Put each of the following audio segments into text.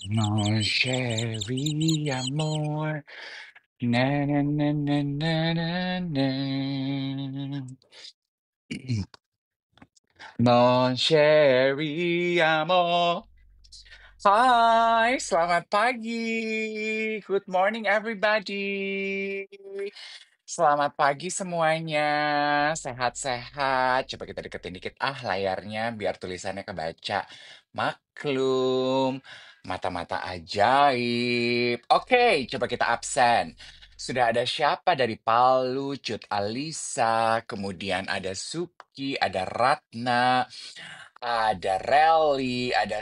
No, Sherry, amor. Na, na, na, na, na, na, na. Non Sherry, amor. Hai, selamat pagi. Good morning, everybody. Selamat pagi semuanya. Sehat-sehat. Coba kita deketin dikit layarnya biar tulisannya kebaca. Maklum, mata-mata ajaib. Oke, coba kita absen. Sudah ada siapa dari Palu, Cut Alisa, kemudian ada Suki, ada Ratna, ada Rally, ada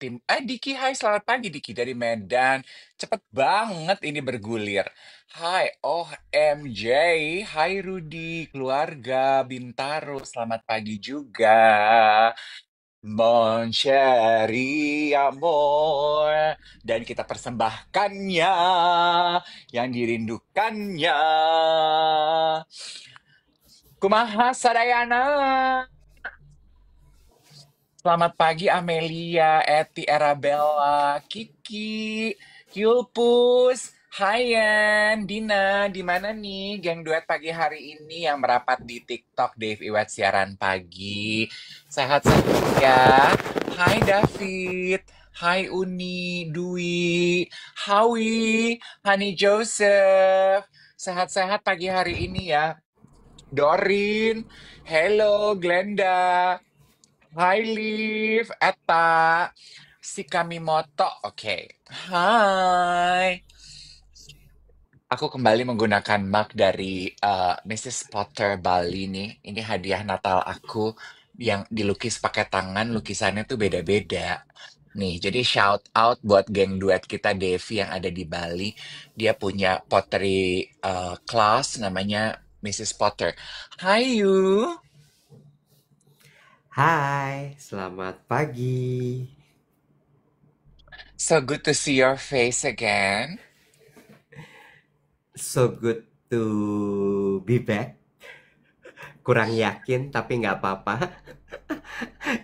tim Diki, hai selamat pagi Diki dari Medan. Cepet banget ini bergulir. Hai OMJ, hai Rudy, keluarga Bintaro, selamat pagi juga. Mon Chéri Amor. Dan kita persembahkannya, yang dirindukannya. Kumaha Sadayana. Selamat pagi Amelia, Eti, Arabella, Kiki, Yulpus, Hayan, Dina, di mana nih geng duet pagi hari ini yang merapat di TikTok Dave Iwet siaran pagi. Sehat-sehat ya. Hai David, hai Uni, Dwi, Howie, Honey Joseph. Sehat-sehat pagi hari ini ya. Dorin, hello Glenda. Hai Liv, Eta, si Kamimoto, oke. Hai. Aku kembali menggunakan mug dari Mrs. Potter Bali nih. Ini hadiah Natal aku yang dilukis pakai tangan, lukisannya tuh beda-beda. Nih, jadi shout out buat geng duet kita Devi yang ada di Bali. Dia punya pottery class namanya Mrs. Potter. Hai you, Hai, selamat pagi. so good to see your face again. So good to be back. Kurang yakin tapi nggak apa-apa.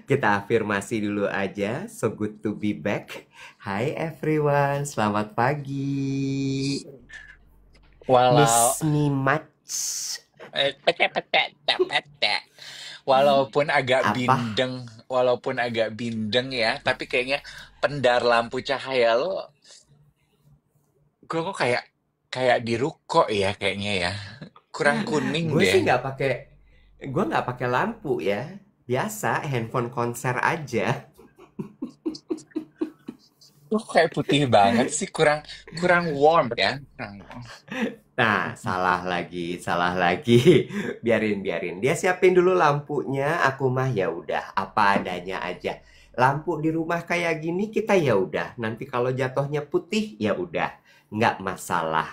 Kita afirmasi dulu aja. So good to be back. Hai everyone, selamat pagi. Walau Miss me much. walaupun agak Apa? bindeng, ya, tapi kayaknya pendar lampu cahaya lo, gue kok kayak kayak di ruko ya kayaknya ya. Kurang kuning Gue deh. sih nggak pakai lampu ya. Biasa handphone konser aja. Lo kok kayak putih banget sih, kurang kurang warm ya. Kurang warm. Nah, salah lagi, salah lagi. Biarin, biarin. Dia siapin dulu lampunya, aku mah ya udah, apa adanya aja. Lampu di rumah kayak gini kita ya udah. Nanti kalau jatuhnya putih ya udah, nggak masalah.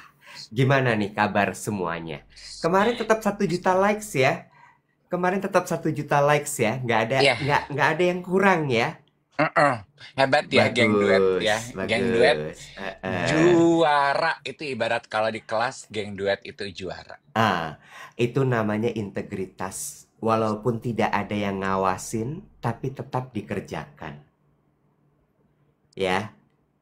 Gimana nih kabar semuanya? Kemarin tetap 1 juta likes ya. Kemarin tetap 1 juta likes ya. Iya, Nggak ada yang kurang ya. heeh. Hebat ya geng duet ya. Bagus, Geng duet bagus. juara itu ibarat kalau di kelas geng duet itu juara. Itu namanya integritas. Walaupun tidak ada yang ngawasin, tapi tetap dikerjakan. Ya,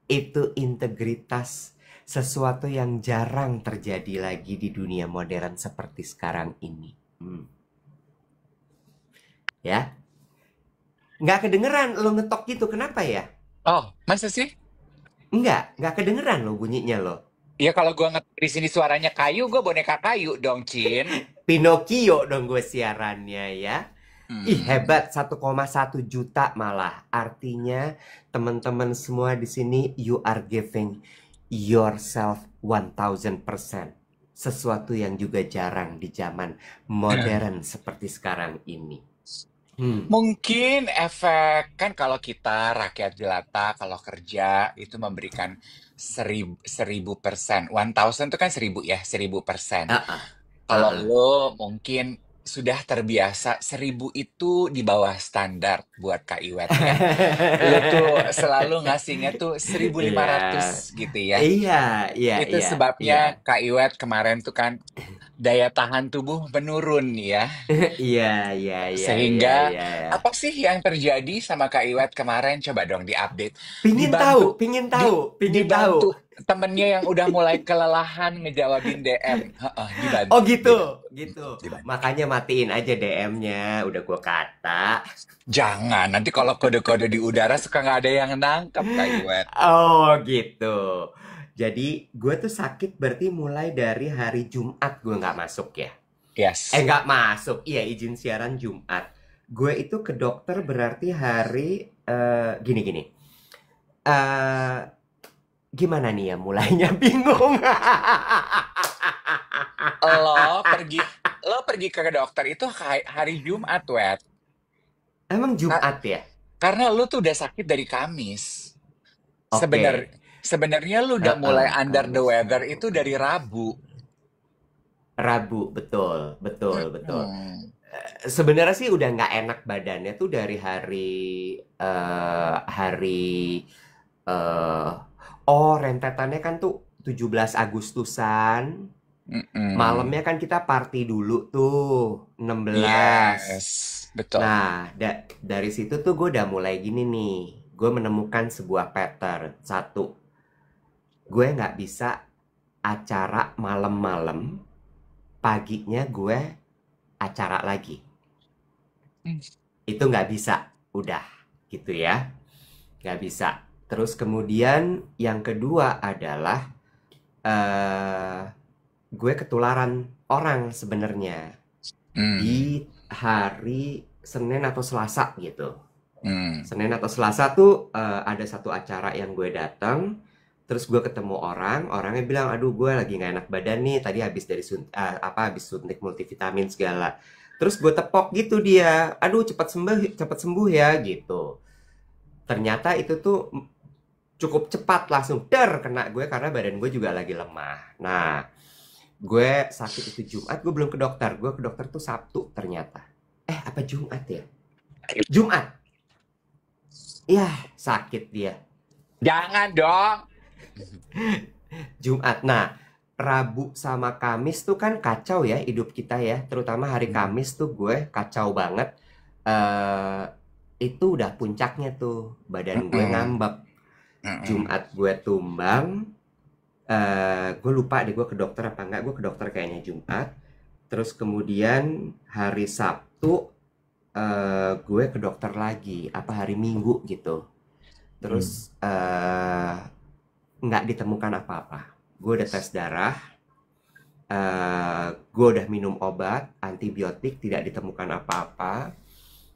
itu integritas. Sesuatu yang jarang terjadi lagi di dunia modern seperti sekarang ini. Ya, nggak kedengeran lo ngetok gitu. Kenapa ya? Oh, masa sih? Nggak kedengeran lo bunyinya lo. Ya kalau gua di sini suaranya kayu, gue boneka kayu dong, Cin. Pinocchio dong gue siarannya ya. Ih, Hmm. hebat 1,1 juta malah. Artinya teman-teman semua di sini you are giving yourself 1000%. Sesuatu yang juga jarang di zaman modern seperti sekarang ini. Mungkin efek kan kalau kita rakyat jelata kalau kerja itu memberikan 1000%. 1000 itu kan 1000 ya, 1000%. Ah, ah, Kalau ah, lo mungkin sudah terbiasa 1000 itu di bawah standar buat Kak Iwet ya. Lo tuh ah. selalu ngasihnya tuh seribu lima Iya, ratus gitu ya. iya, iya, Itu iya, iya. sebabnya Kak Iwet kemarin tuh kan daya tahan tubuh menurun ya. Iya, iya, iya, iya, Sehingga iya. apa sih yang terjadi sama Kak Iwet kemarin? Coba dong diupdate. Pingin tahu, Dibantu pingin di tahu, pingin tahu. dibantu temennya yang udah mulai kelelahan ngejawabin DM. Heeh, Oh dibantu, gitu, dibantu, gitu. dibantu. Makanya matiin aja DM-nya. Udah gua kata. Jangan, nanti kalau kode-kode di udara suka nggak ada yang nangkep Kak Iwet. Oh gitu. Jadi gue tuh sakit berarti mulai dari hari Jumat gue nggak masuk ya. Yes. Nggak masuk. Iya, izin siaran Jumat. Gue itu ke dokter berarti hari gini-gini. eh Gimana nih ya mulainya bingung. Lo pergi lo pergi ke dokter itu hari Jumat, Wet. Emang Ka- Jumat ya? Karena lu tuh udah sakit dari Kamis. Sebenar Oke. Sebenarnya lu udah mulai Heeh, under the Kamis, weather Rabu. itu dari Rabu. Rabu, betul, betul, betul. Hmm. Sebenarnya sih udah nggak enak badannya tuh dari hari eh rentetannya kan tuh 17 Agustusan. Mm-mm. Malamnya kan kita party dulu tuh 16. Yes, betul. Nah, dari situ tuh gue udah mulai gini nih. Gue menemukan sebuah pattern. Satu, gue nggak bisa acara malam-malam, paginya gue acara lagi. Hmm. Itu nggak bisa. Udah, gitu ya. Nggak bisa. Terus kemudian yang kedua adalah eh gue ketularan orang sebenarnya Hmm. di hari Senin atau Selasa gitu. Hmm. Senin atau Selasa tuh ada satu acara yang gue datang, terus gue ketemu orang, orangnya bilang, aduh gue lagi nggak enak badan nih, tadi habis habis suntik multivitamin segala. Terus gue tepok gitu dia, aduh cepat sembuh ya gitu. Ternyata itu tuh cukup cepat langsung kena gue karena badan gue juga lagi lemah. Nah, gue sakit itu Jumat, gue belum ke dokter. Gue ke dokter tuh Sabtu ternyata. Apa Jumat ya? Jumat. Ya, sakit dia. Jangan dong. Jumat. Nah, Rabu sama Kamis tuh kan kacau ya hidup kita ya. Terutama hari Hmm. Kamis tuh gue kacau banget. eh itu udah puncaknya tuh. Badan gue Mm-mm. ngambek. Mm-mm. Jumat gue tumbang. Gue lupa deh gue ke dokter apa enggak. Gue ke dokter kayaknya Jumat. Terus kemudian hari Sabtu gue ke dokter lagi. Apa hari Minggu gitu. Hmm. Terus nggak ditemukan apa-apa. Gue udah tes darah, gue udah minum obat, antibiotik, tidak ditemukan apa-apa.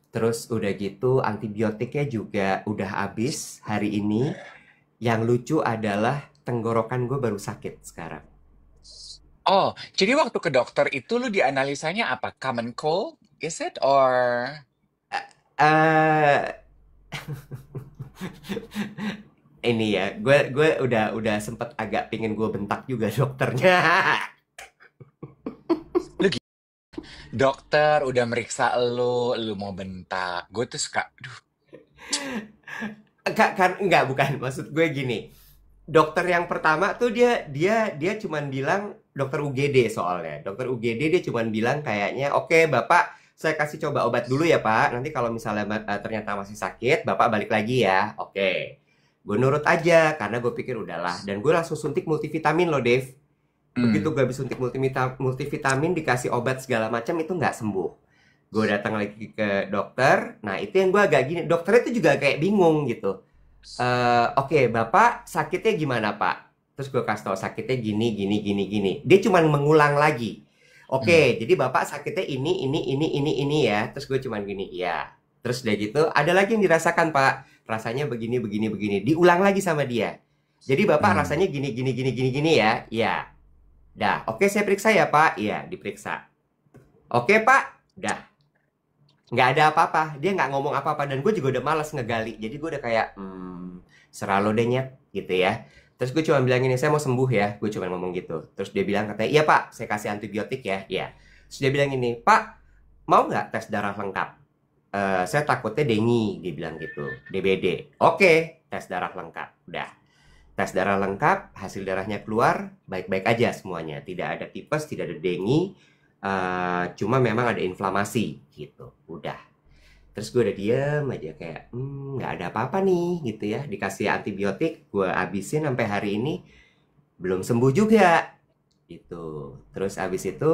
Terus udah gitu antibiotiknya juga udah habis hari ini. Yang lucu adalah tenggorokan gue baru sakit sekarang. Oh, jadi waktu ke dokter itu lu dianalisanya apa? Common cold? Is it or eh ini ya, gue udah sempet agak pingin gue bentak juga dokternya. lu dokter udah meriksa lu mau bentak. Gue tuh suka, aduh. Enggak, bukan, maksud gue gini. Dokter yang pertama tuh dia cuman bilang dokter UGD soalnya. Dokter UGD dia cuman bilang kayaknya, "Oke, Bapak, saya kasih coba obat dulu ya, Pak. Nanti kalau misalnya ternyata masih sakit, Bapak balik lagi ya." Oke. Gue nurut aja karena gue pikir udahlah dan gue langsung suntik multivitamin loh, Dave. Begitu Hmm. gue habis suntik multivitamin dikasih obat segala macam itu nggak sembuh. Gue datang lagi ke dokter. Nah, itu yang gue agak gini. Dokternya itu juga kayak bingung gitu. Oke, Bapak sakitnya gimana, Pak? Terus gue kasih tau sakitnya gini, gini, gini, gini. Dia cuma mengulang lagi. Hmm. Oke, jadi Bapak sakitnya ini ya. Terus gue cuman gini, iya. Terus udah gitu, ada lagi yang dirasakan, Pak. Rasanya begini, begini, begini. Diulang lagi sama dia. Jadi Bapak Hmm. rasanya gini, gini, gini, gini, gini ya. Iya. Dah, oke saya periksa ya, Pak. Iya, diperiksa. Oke, Pak. Dah, nggak ada apa-apa, dia nggak ngomong apa-apa dan gue juga udah malas ngegali, jadi gue udah kayak serah lo deh Nyet, gitu ya. Terus gue cuma bilang ini, saya mau sembuh ya, gue cuma ngomong gitu. Terus dia bilang katanya, iya Pak, saya kasih antibiotik ya, ya. Terus dia bilang ini, Pak, mau nggak tes darah lengkap? Saya takutnya dengi, dia bilang gitu, DBD. Oke, tes darah lengkap, udah. Tes darah lengkap, hasil darahnya keluar, baik-baik aja semuanya. Tidak ada tipes, tidak ada dengi, cuma memang ada inflamasi gitu. Udah. Terus gue udah diem aja kayak, nggak ada apa-apa nih gitu ya. Dikasih antibiotik, gue habisin sampai hari ini belum sembuh juga gitu. Terus abis itu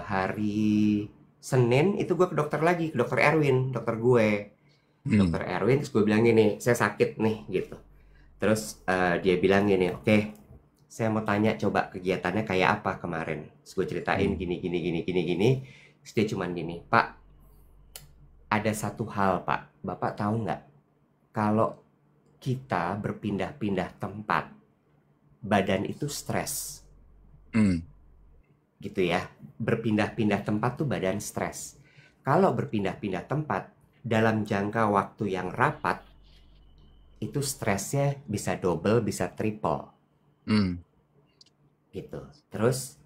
hari Senin itu gue ke dokter lagi, ke dokter Erwin, dokter gue. Hmm. Dokter Erwin, terus gue bilang gini, saya sakit nih gitu. Terus dia bilang gini, oke, saya mau tanya coba kegiatannya kayak apa kemarin. Terus gue ceritain Hmm. gini, gini, gini, gini, gini. Terus dia cuman gini, Pak, ada satu hal Pak, Bapak tahu nggak? Kalau kita berpindah-pindah tempat, badan itu stres, Hmm. gitu ya. Berpindah-pindah tempat tuh badan stres. Kalau berpindah-pindah tempat, dalam jangka waktu yang rapat, itu stresnya bisa double, bisa triple. Hmm. Gitu. Terus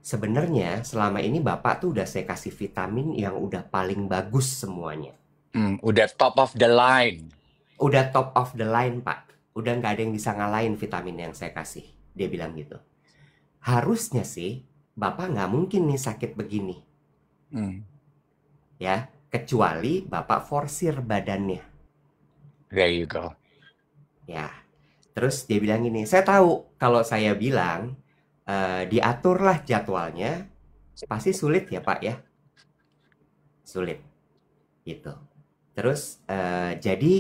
sebenarnya selama ini Bapak tuh udah saya kasih vitamin yang udah paling bagus semuanya. Hmm. Udah top of the line. Udah top of the line, Pak. Udah nggak ada yang bisa ngalahin vitamin yang saya kasih. Dia bilang gitu. Harusnya sih Bapak nggak mungkin nih sakit begini. Hmm. Ya, kecuali Bapak forsir badannya. There you go. Ya, terus dia bilang gini, saya tahu kalau saya bilang diaturlah jadwalnya, pasti sulit ya Pak ya. Sulit. Gitu. Terus jadi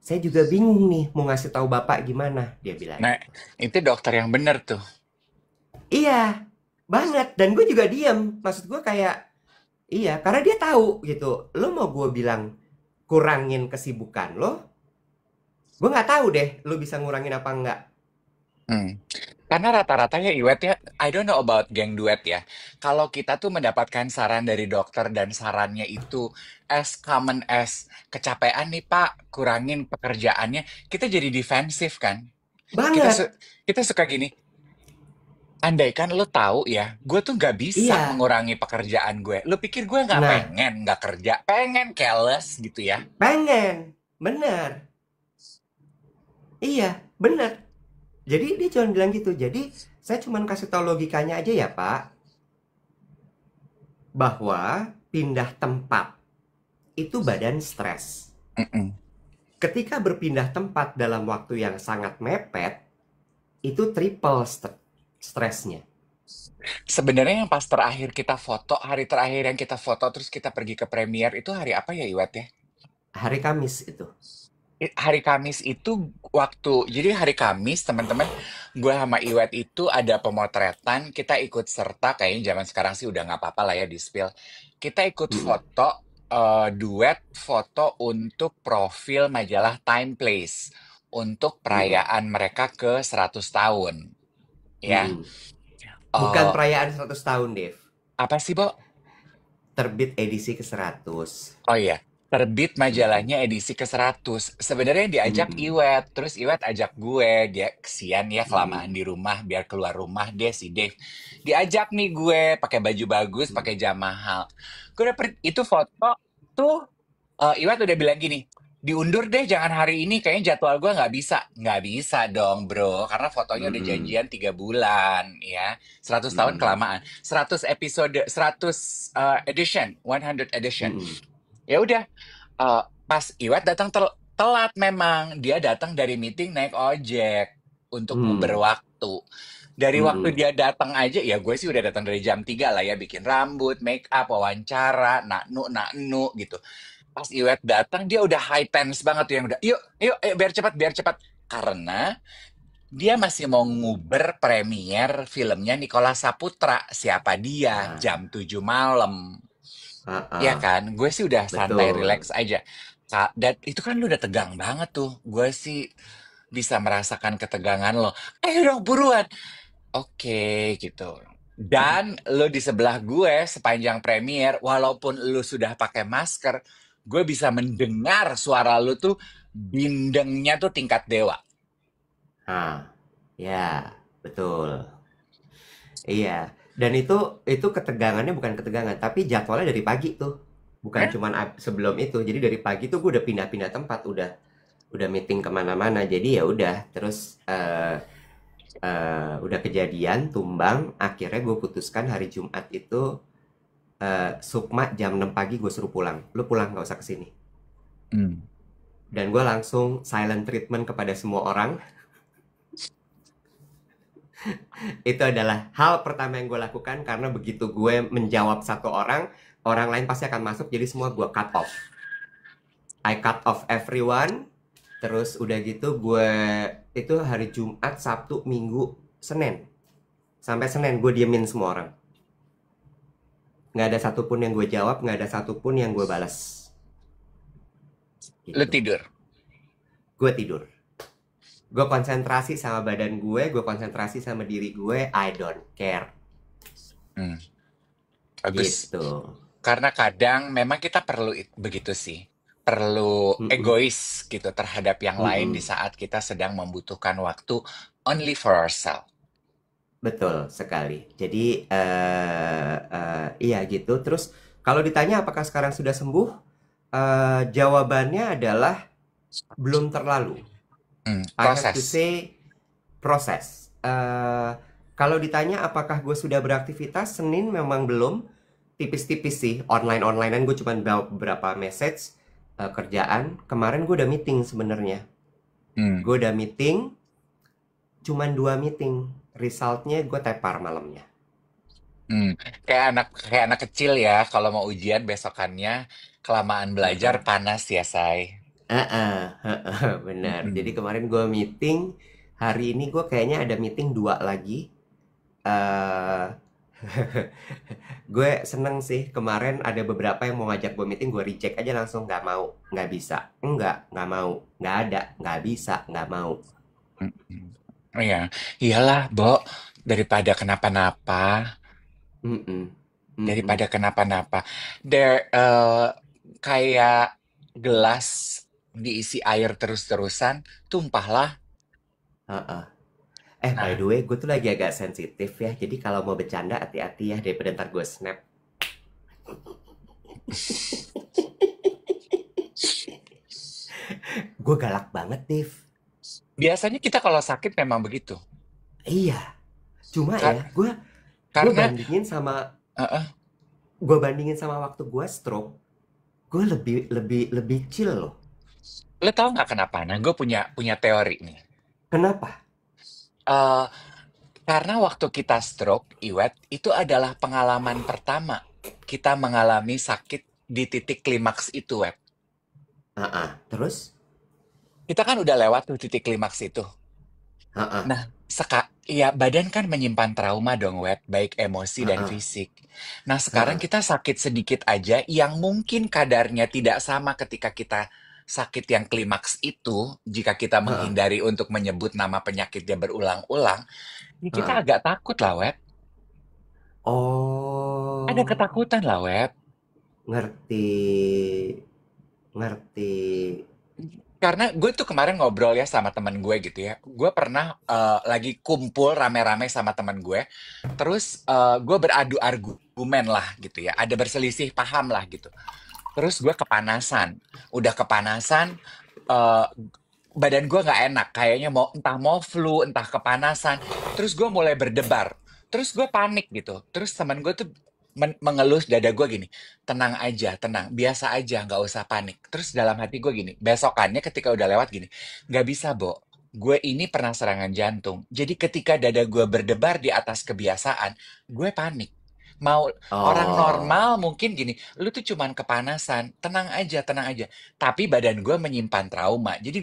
saya juga bingung nih mau ngasih tahu Bapak gimana, dia bilang Nah, gitu. itu dokter yang bener tuh. Iya, banget. Dan gue juga diem. Maksud gue kayak, iya, karena dia tahu gitu. Lo mau gue bilang kurangin kesibukan lo, gue nggak tahu deh lo bisa ngurangin apa enggak. Hmm. Karena rata-rata ya Iwet ya, I don't know about geng duet ya. Kalau kita tuh mendapatkan saran dari dokter dan sarannya itu as common as kecapean nih Pak, kurangin pekerjaannya, kita jadi defensif kan. Kita Banget. kita suka gini, andaikan lo tahu ya, gue tuh nggak bisa Iya, mengurangi pekerjaan gue. Lo pikir gue nggak nah, pengen nggak kerja, pengen careless gitu ya. pengen. Bener. Iya, bener. Jadi dia cuma bilang gitu. Jadi saya cuma kasih tahu logikanya aja ya Pak, bahwa pindah tempat itu badan stres. Mm-mm. Ketika berpindah tempat dalam waktu yang sangat mepet, itu triple stresnya. Sebenarnya yang pas terakhir kita foto, hari terakhir yang kita foto terus kita pergi ke premier itu hari apa ya Iwet ya? Hari Kamis itu. Hari Kamis itu waktu, jadi hari Kamis teman-teman, gue sama Iwet itu ada pemotretan, kita ikut serta, kayaknya zaman sekarang sih udah nggak apa-apa lah ya di spill. Kita ikut Mm-mm. foto, duet foto untuk profil majalah Time Place untuk Mm-mm. perayaan mereka ke 100 tahun. Ya, Mm-mm. Bukan Eh, perayaan 100 tahun, Dev. apa sih, Bo? Terbit edisi ke 100. Oh iya, terbit Mm-mm. majalahnya edisi ke 100. Sebenarnya yang diajak Mm-mm. Iwet, terus Iwet ajak gue. Dia kesian ya kelamaan Mm-mm. di rumah, biar keluar rumah deh si Dave. Diajak nih gue, pakai baju bagus, Mm-mm. pakai jam mahal. Gue dapet itu foto tuh, Iwet udah bilang gini, diundur deh jangan hari ini, kayaknya jadwal gue nggak bisa. Nggak bisa dong bro, karena fotonya udah Mm-mm. janjian 3 bulan ya. 100 tahun Mm-mm. kelamaan. 100 episode, 100 edition, 100 edition. Mm-mm. Ya udah, pas Iwet datang telat memang. Dia datang dari meeting naik ojek untuk nguber Mm-mm. waktu. Dari waktu Mm-mm. dia datang aja, ya gue sih udah datang dari jam 3 lah ya, bikin rambut, make up, wawancara, nak nu gitu. Pas Iwet datang, dia udah high tense banget tuh yang udah, yuk, yuk, ayo, biar cepat, biar cepat. Karena dia masih mau nguber premier filmnya Nicholas Saputra. Siapa dia? Ah, Jam 7 malam. ah, Iya ah. kan, gue sih udah santai relax Betul. aja. Dan itu kan lu udah tegang banget tuh. Gue sih bisa merasakan ketegangan lo. Ayo dong buruan. Oke gitu. Dan lo di sebelah gue sepanjang premier, walaupun lu sudah pakai masker, gue bisa mendengar suara lu tuh bindengnya tuh tingkat dewa. Ah, ya, betul. Iya. Dan itu ketegangannya bukan ketegangan, tapi jadwalnya dari pagi tuh. Bukan Eh? cuman sebelum itu. Jadi dari pagi tuh gue udah pindah-pindah tempat, udah meeting kemana-mana. Jadi ya udah, terus udah kejadian tumbang. Akhirnya gue putuskan hari Jumat itu Sukma jam 6 pagi gue suruh pulang. Lu pulang nggak usah kesini. Hmm. Dan gue langsung silent treatment kepada semua orang. Itu adalah hal pertama yang gue lakukan karena begitu gue menjawab satu orang, orang lain pasti akan masuk. Jadi semua gue cut off. I cut off everyone. Terus udah gitu gue itu hari Jumat, Sabtu, Minggu, Senin. Sampai Senin gue diemin semua orang. Nggak ada satupun yang gue jawab, nggak ada satupun yang gue balas. Lu Gitu. tidur. Gue tidur. Gue konsentrasi sama badan gue konsentrasi sama diri gue, I don't care. Hmm. Bagus. Gitu. Karena kadang memang kita perlu begitu sih. Perlu Mm-mm. egois gitu terhadap yang lain di Mm-mm. saat kita sedang membutuhkan waktu only for ourselves. Betul sekali. Jadi, iya gitu. Terus kalau ditanya apakah sekarang sudah sembuh? Jawabannya adalah belum terlalu. I have to Proses. say proses. Kalau ditanya apakah gue sudah beraktivitas, Senin memang belum. Tipis-tipis sih, online-onlinean gue cuma beberapa message kerjaan. Kemarin gue udah meeting sebenarnya. Hmm. Gue udah meeting, cuman 2 meeting. Resultnya gue tepar malamnya. Hmm. Kayak anak kecil ya, kalau mau ujian besokannya kelamaan belajar Heeh. panas ya, Say. Heeh, heeh, benar. Jadi Mm-mm. kemarin gue meeting, hari ini gue kayaknya ada meeting 2 lagi. eh Gue seneng sih, kemarin ada beberapa yang mau ngajak gue meeting, gue reject aja langsung, nggak mau, nggak bisa, nggak mau, nggak ada, nggak bisa, nggak mau. Mm-mm. Iya, iyalah, Bo, daripada kenapa-napa, Mm-mm, mm-mm. daripada kenapa-napa. Kayak gelas diisi air terus-terusan, tumpahlah. Heeh. By Nah, the way, gue tuh lagi agak sensitif ya, jadi kalau mau bercanda hati-hati ya, daripada ntar gue snap. Gue galak banget, Div. biasanya kita kalau sakit memang begitu. Iya, cuma ya, Kar- gue karena, bandingin sama eh, waktu gue stroke, gue lebih lebih lebih chill loh. lo tau nggak kenapa? Nah, gue punya teori nih. Kenapa? Eh, karena waktu kita stroke, Iwet, itu adalah pengalaman pertama kita mengalami sakit di titik klimaks itu, Wet. Terus? Kita kan udah lewat tuh titik klimaks itu. Heeh, Nah, ya badan kan menyimpan trauma dong, Wet, baik emosi dan heeh, fisik. Nah, sekarang heeh, kita sakit sedikit aja yang mungkin kadarnya tidak sama ketika kita sakit yang klimaks itu, jika kita heeh, menghindari untuk menyebut nama penyakitnya berulang-ulang, ya kita heeh. agak takut lah, Wet. Ada Oh, ketakutan lah, Wet. ngerti, ngerti. Karena gue tuh kemarin ngobrol ya sama teman gue gitu ya. Gue pernah lagi kumpul rame-rame sama teman gue. Terus gue beradu argumen lah gitu ya. Ada berselisih paham lah gitu. Terus gue kepanasan. Udah kepanasan, eh, badan gue nggak enak. Kayaknya entah mau flu, entah kepanasan. Terus gue mulai berdebar. Terus gue panik gitu. Terus teman gue tuh mengelus dada gue gini, tenang aja, tenang, biasa aja, nggak usah panik. Terus dalam hati gue gini, besokannya ketika udah lewat gini, nggak bisa, Bo. Gue ini pernah serangan jantung. Jadi ketika dada gue berdebar di atas kebiasaan, gue panik. Mau orang Oh, normal mungkin gini, lu tuh cuman kepanasan, tenang aja, tenang aja. Tapi badan gue menyimpan trauma. Jadi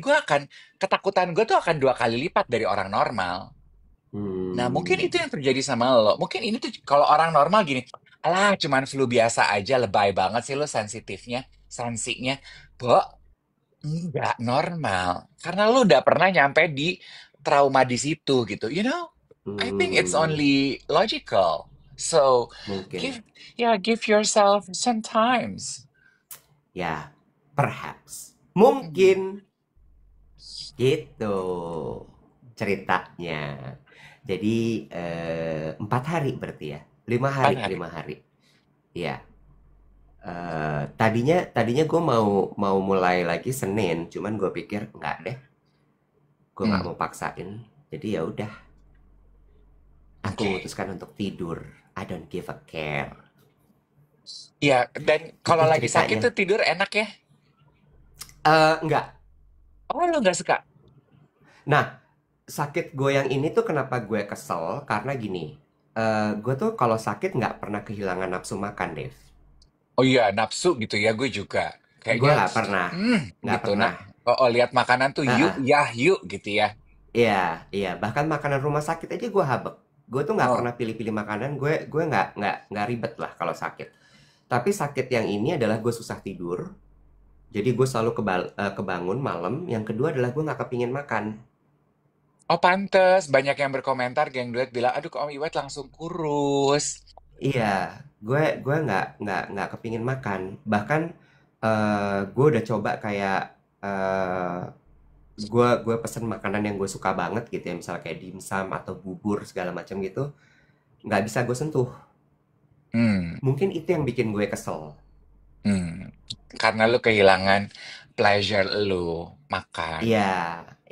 ketakutan gue tuh akan 2 kali lipat dari orang normal. Nah, mungkin hmm, itu yang terjadi sama lo. Mungkin ini tuh kalau orang normal gini, alah cuman flu biasa aja, lebay banget sih lo sensitifnya, sensinya. Bo, enggak normal. Karena lo udah pernah nyampe di trauma di situ gitu. I think it's hmm, only logical. So, mungkin. give, yeah, give yourself some times. Ya, perhaps. Hmm. Mungkin gitu ceritanya. Jadi 4 hari berarti ya? 5 hari, 4 hari. 5 hari. Iya. Tadinya tadinya gue mau mau mulai lagi Senin, cuman gue pikir nggak deh, gue nggak Hmm. mau paksain. Jadi ya udah, aku Oke. memutuskan untuk tidur. I don't give a care. Ya, dan Itu kalau lagi sakit ceritanya. tuh tidur enak ya? Enggak. Oh, lo nggak suka? Nah, sakit gue yang ini tuh kenapa gue kesel? Karena gini, gue tuh kalau sakit nggak pernah kehilangan nafsu makan, Dev. Oh iya, nafsu gitu ya, gue juga. Gue Kayaknya, nggak pernah, nggak gitu. pernah. Oh, oh, lihat makanan tuh yuk, Heeh. ya yuk gitu ya. Iya, iya. Bahkan makanan rumah sakit aja gue habek. Gue tuh nggak Oh, pernah pilih-pilih makanan. Gue nggak ribet lah kalau sakit. Tapi sakit yang ini adalah gue susah tidur. Jadi gue selalu kebangun malam. Yang kedua adalah gue nggak kepingin makan. oh pantes. Banyak yang berkomentar, geng duet bilang, aduh kok Om Iwet langsung kurus. Iya, gue nggak kepingin makan. Bahkan gue udah coba kayak gue pesen makanan yang gue suka banget gitu ya, misalnya kayak dimsum atau bubur segala macam gitu, nggak bisa gue sentuh. Hmm, Mungkin itu yang bikin gue kesel. hmm. Karena lu kehilangan pleasure lu makan. Iya,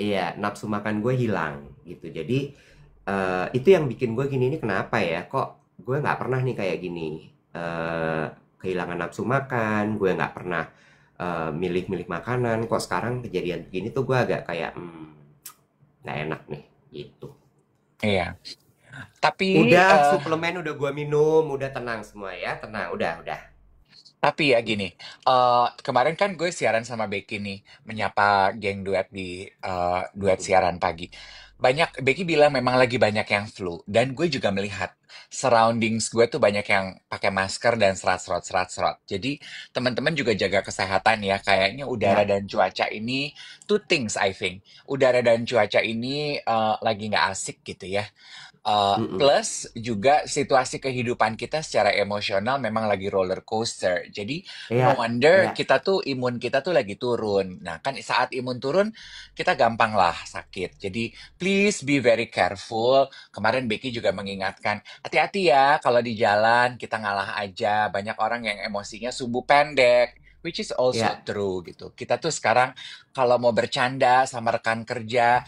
iya, nafsu makan gue hilang gitu. Jadi itu yang bikin gue gini, ini kenapa ya? Kok gue nggak pernah nih kayak gini, eh, kehilangan nafsu makan, gue nggak pernah milih-milih makanan. Kok sekarang kejadian begini tuh gue agak kayak nggak enak nih, gitu. Iya. Tapi, Udah suplemen udah gue minum, udah tenang semua ya, tenang, udah. tapi ya gini, kemarin kan gue siaran sama Becky nih, menyapa geng duet di duet Mm-mm. siaran pagi. Becky bilang memang lagi banyak yang flu, dan gue juga melihat surroundings gue tuh banyak yang pakai masker dan serat-serot. Jadi teman-teman juga jaga kesehatan ya, kayaknya udara Ya, dan cuaca ini, two things I think. Udara dan cuaca ini lagi nggak asik gitu ya. mm-mm. Plus juga situasi kehidupan kita secara emosional memang lagi roller coaster. Jadi no Iya, wonder iya, kita tuh imun kita tuh lagi turun. Nah kan saat imun turun kita gampang lah sakit. Jadi please be very careful. Kemarin Becky juga mengingatkan hati-hati ya kalau di jalan kita ngalah aja. Banyak orang yang emosinya sumbu pendek. Which is also iya. true gitu. Kita tuh sekarang kalau mau bercanda sama rekan kerja,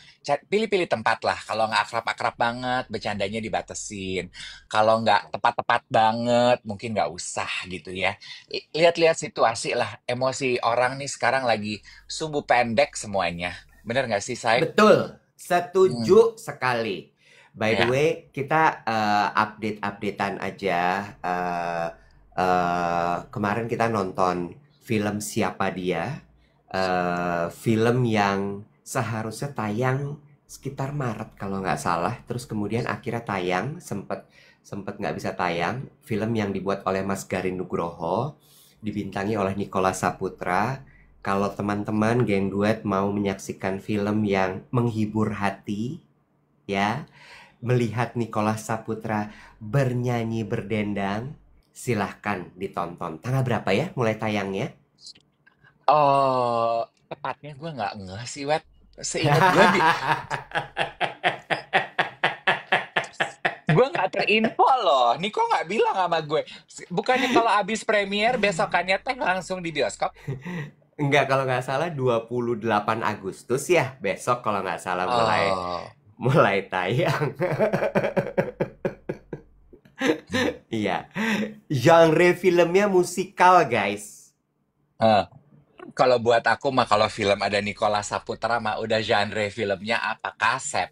pilih-pilih tempat lah. Kalau nggak akrab-akrab banget, bercandanya dibatesin. Kalau nggak tepat-tepat banget, mungkin nggak usah gitu ya. Lihat-lihat situasi lah. Emosi orang nih sekarang lagi sumbu pendek semuanya. Bener nggak sih, Say? Betul, Hmm, setuju sekali. By the ya. way, kita update-updatean aja. Kemarin kita nonton film Siapa Dia, film yang seharusnya tayang sekitar Maret kalau nggak salah. Terus kemudian akhirnya tayang, sempet sempet nggak bisa tayang. Film yang dibuat oleh Mas Garin Nugroho, dibintangi oleh Nicholas Saputra. Kalau teman-teman geng duet mau menyaksikan film yang menghibur hati, ya, melihat Nicholas Saputra bernyanyi berdendang, silahkan ditonton. Tanggal berapa ya mulai tayangnya? Oh, tepatnya gue nggak ngeh sih, Wet. Seingat gue gue nggak terinfo loh. Niko nggak bilang sama gue. Bukannya kalau abis premier besokannya teh langsung di bioskop? Enggak, kalau nggak salah 28 Agustus ya, besok kalau nggak salah mulai Oh. mulai tayang. Iya, genre filmnya musikal, guys. Eh, kalau buat aku mah kalau film ada Nicholas Saputra mah udah genre filmnya apa kasep.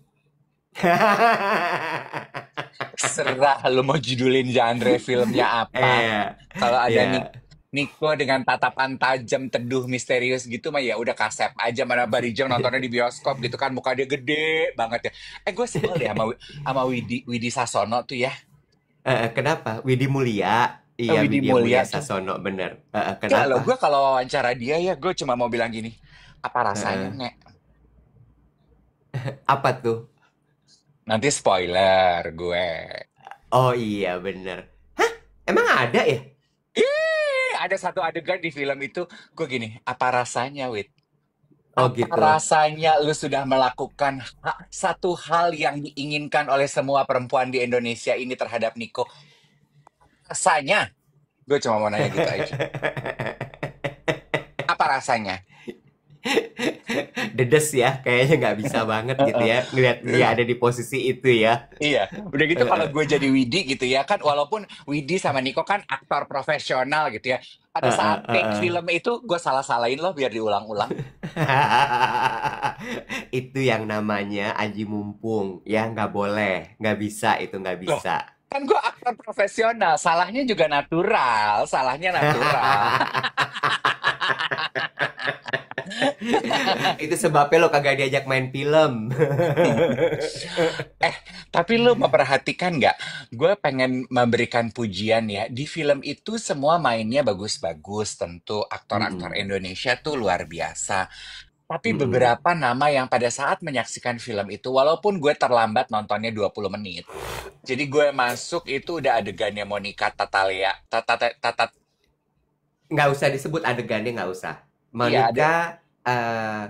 Serah lu mau judulin genre filmnya apa. Iya, Kalau ada iya. Niko dengan tatapan tajam, teduh, misterius gitu mah ya udah kasep aja. Mana Barijam nontonnya di bioskop gitu kan muka dia gede banget ya. Gue sebel deh sama Widi Sasono tuh ya. Kenapa? Widhi Mulia. Iya, Widi Widya Mulia Mulia tuh. Sasono, bener. Gak lo, Kenapa? gue kalau wawancara dia ya gue cuma mau bilang gini. Apa rasanya, Heeh. Nek? Apa tuh? Nanti spoiler gue. Oh iya, bener. Hah? Emang ada ya? Ada satu adegan di film itu, gue gini, apa rasanya, Wit? Oh Apa gitu. rasanya lu sudah melakukan satu hal yang diinginkan oleh semua perempuan di Indonesia ini terhadap Niko? Rasanya, Gue cuma mau nanya gitu aja. Apa rasanya? Dedes ya, kayaknya nggak bisa banget gitu ya, ngeliat dia ada di posisi itu ya. Iya, udah gitu kalau gue jadi Widi gitu ya kan, walaupun Widi sama Niko kan aktor profesional gitu ya. Pada saat take film itu gue salah-salahin loh biar diulang-ulang. Itu yang namanya aji mumpung, ya nggak boleh, nggak bisa itu nggak Loh, bisa. kan gue aktor profesional, salahnya juga natural, salahnya natural. Itu sebabnya lo kagak diajak main film. Eh, tapi lu memperhatikan nggak? Gue pengen memberikan pujian ya. Di film itu semua mainnya bagus-bagus. Tentu aktor-aktor Mm-mm, Indonesia tuh luar biasa. Tapi mm-mm. beberapa nama yang pada saat menyaksikan film itu, walaupun gue terlambat nontonnya 20 menit. Jadi gue masuk itu udah adegannya Monica Tatalea. Nggak usah disebut adegannya, nggak usah. Iya, ada Monica, eh,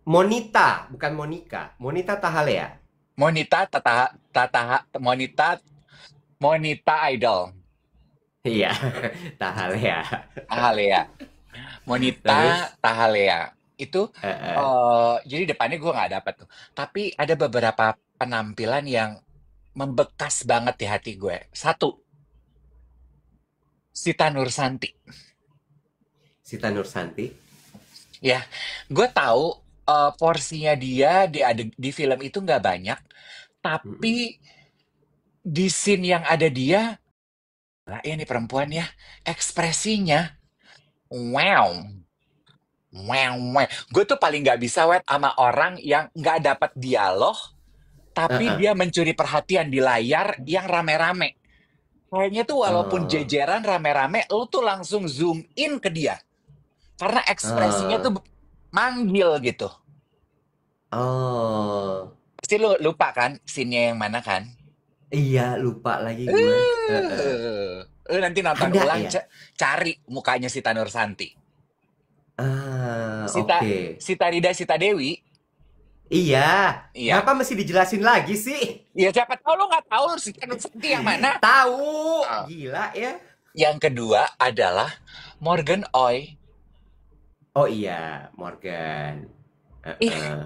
Monita, bukan Monica. Monita Tahalea. Monita Monita Monita Idol. Iya, Tahalea. Tahalea. Monita Terus, Tahalea. Itu eh, eh, jadi depannya gue nggak dapet tuh. Tapi ada beberapa penampilan yang membekas banget di hati gue. Satu, Sita Nursanti. Sita Nursanti. Ya, gue tahu porsinya dia di film itu nggak banyak, Mm-mm. tapi di scene yang ada dia, lah ini perempuan ya, ekspresinya, wow, wow, wow. Gue tuh paling nggak bisa wet sama orang yang nggak dapat dialog, Eh, tapi eh. dia mencuri perhatian di layar yang rame-rame. Kayaknya tuh walaupun Oh, jejeran rame-rame, lu tuh langsung zoom in ke dia. Karena ekspresinya oh, tuh manggil gitu. oh. Pasti lu lupa kan scene-nya yang mana kan? Iya, lupa lagi gue. Lu nanti nonton Ada ulang, ya? cari mukanya Sita Nursanti. Ah, Sita, oke. Sita Rida Sita Dewi, Iya. iya. Ngapa mesti dijelasin lagi sih? Ya siapa tahu lu nggak tahu Sita Nursanti yang mana. Tahu. Ah. Gila ya. Yang kedua adalah Morgan Oy. Oh iya, Morgan. Ih, Heeh.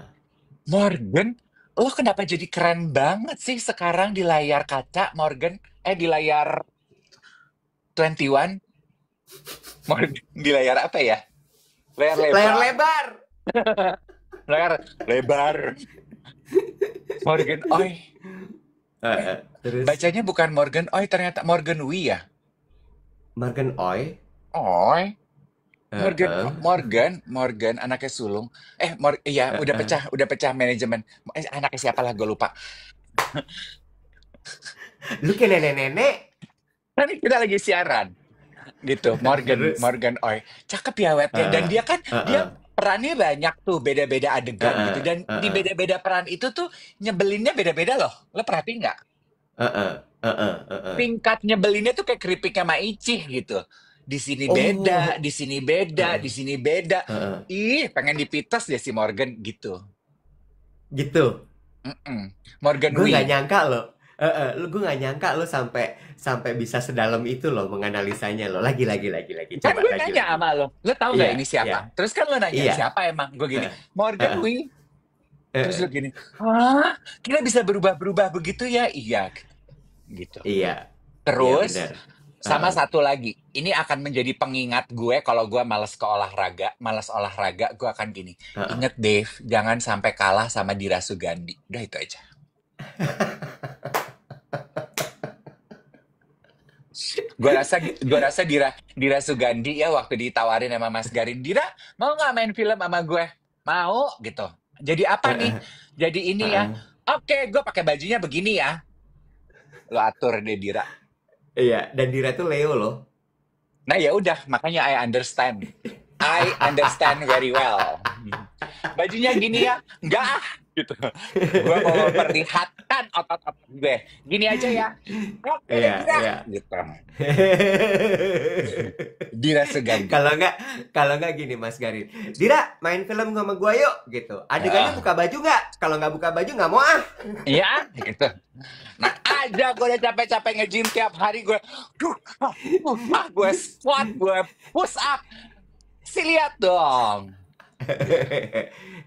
Morgan, lo kenapa jadi keren banget sih sekarang di layar kaca, Morgan? Di layar 21? Morgan, di layar apa ya? Layar Layar lebar. lebar. Layar lebar. Morgan Oy. Terus Bacanya bukan Morgan Oy, ternyata Morgan Wi ya. Morgan Oy. Oy. Morgan, Heeh. Morgan, Morgan, anaknya sulung. Iya, Heeh. udah pecah manajemen. Anaknya siapa lah, gue lupa. Lu kayak nenek-nenek. Nanti kita lagi siaran, gitu. Morgan, Terus. Morgan Oy, cakep ya wetnya. Dan dia kan, dia Heeh. perannya banyak tuh, beda-beda adegan gitu. Heeh. Dan di Heeh. beda-beda peran itu tuh nyebelinnya beda-beda loh. Lo perhatiin nggak? Heeh. Heeh. Heeh. Tingkat nyebelinnya tuh kayak keripiknya Maicih gitu. Di sini beda, Oh. di sini beda, Heeh. di sini beda. Heeh. Ih, pengen dipites ya si Morgan gitu. Gitu. Mm-mm. Morgan Gue nggak Wee. nyangka loh. Gue nggak nyangka lo sampai sampai bisa sedalam itu loh menganalisanya lo. Lagi. Kan Coba gue lagi nanya lagi. sama lo tahu nggak ini Iya, iya, siapa? Terus kan lo nanya, iya. siapa emang? Gue gini, Heeh, Morgan heeh, Wee. Terus lo heeh. gini, ah, kita bisa berubah-berubah begitu ya? Iya, gitu. Iya, iya Terus, benar. sama Heeh. satu lagi, ini akan menjadi pengingat gue kalau gue males olahraga, gue akan gini, Heeh. inget Dave, jangan sampai kalah sama Dira Sugandi. Udah itu aja. Gue rasa Dira Sugandi ya waktu ditawarin sama Mas Garin, Dira mau nggak main film sama gue? Mau gitu. Jadi apa nih? Heeh, Jadi ini ya. heeh. Oke, gue pakai bajunya begini ya. Lo atur deh Dira. Iya, dan Dira tuh Leo loh. Nah ya udah, makanya I understand. I understand very well. Bajunya gini ya, enggak ah, gitu. Gue mau memperlihatkan otot-otot gue. Gini aja ya. Oke deh, Iya, Dira. iya. Gitu. Dira Sugandi. Kalau nggak, kalau nggak gini Mas Garin. Dira, main film sama gua yuk, gitu. Adegannya Ah, buka baju nggak? Kalau nggak buka baju nggak mau ah. ya, gitu. Nah, aja gue udah capek-capek nge-gym tiap hari gue. Duh, gue squat, gue push up. Si lihat dong.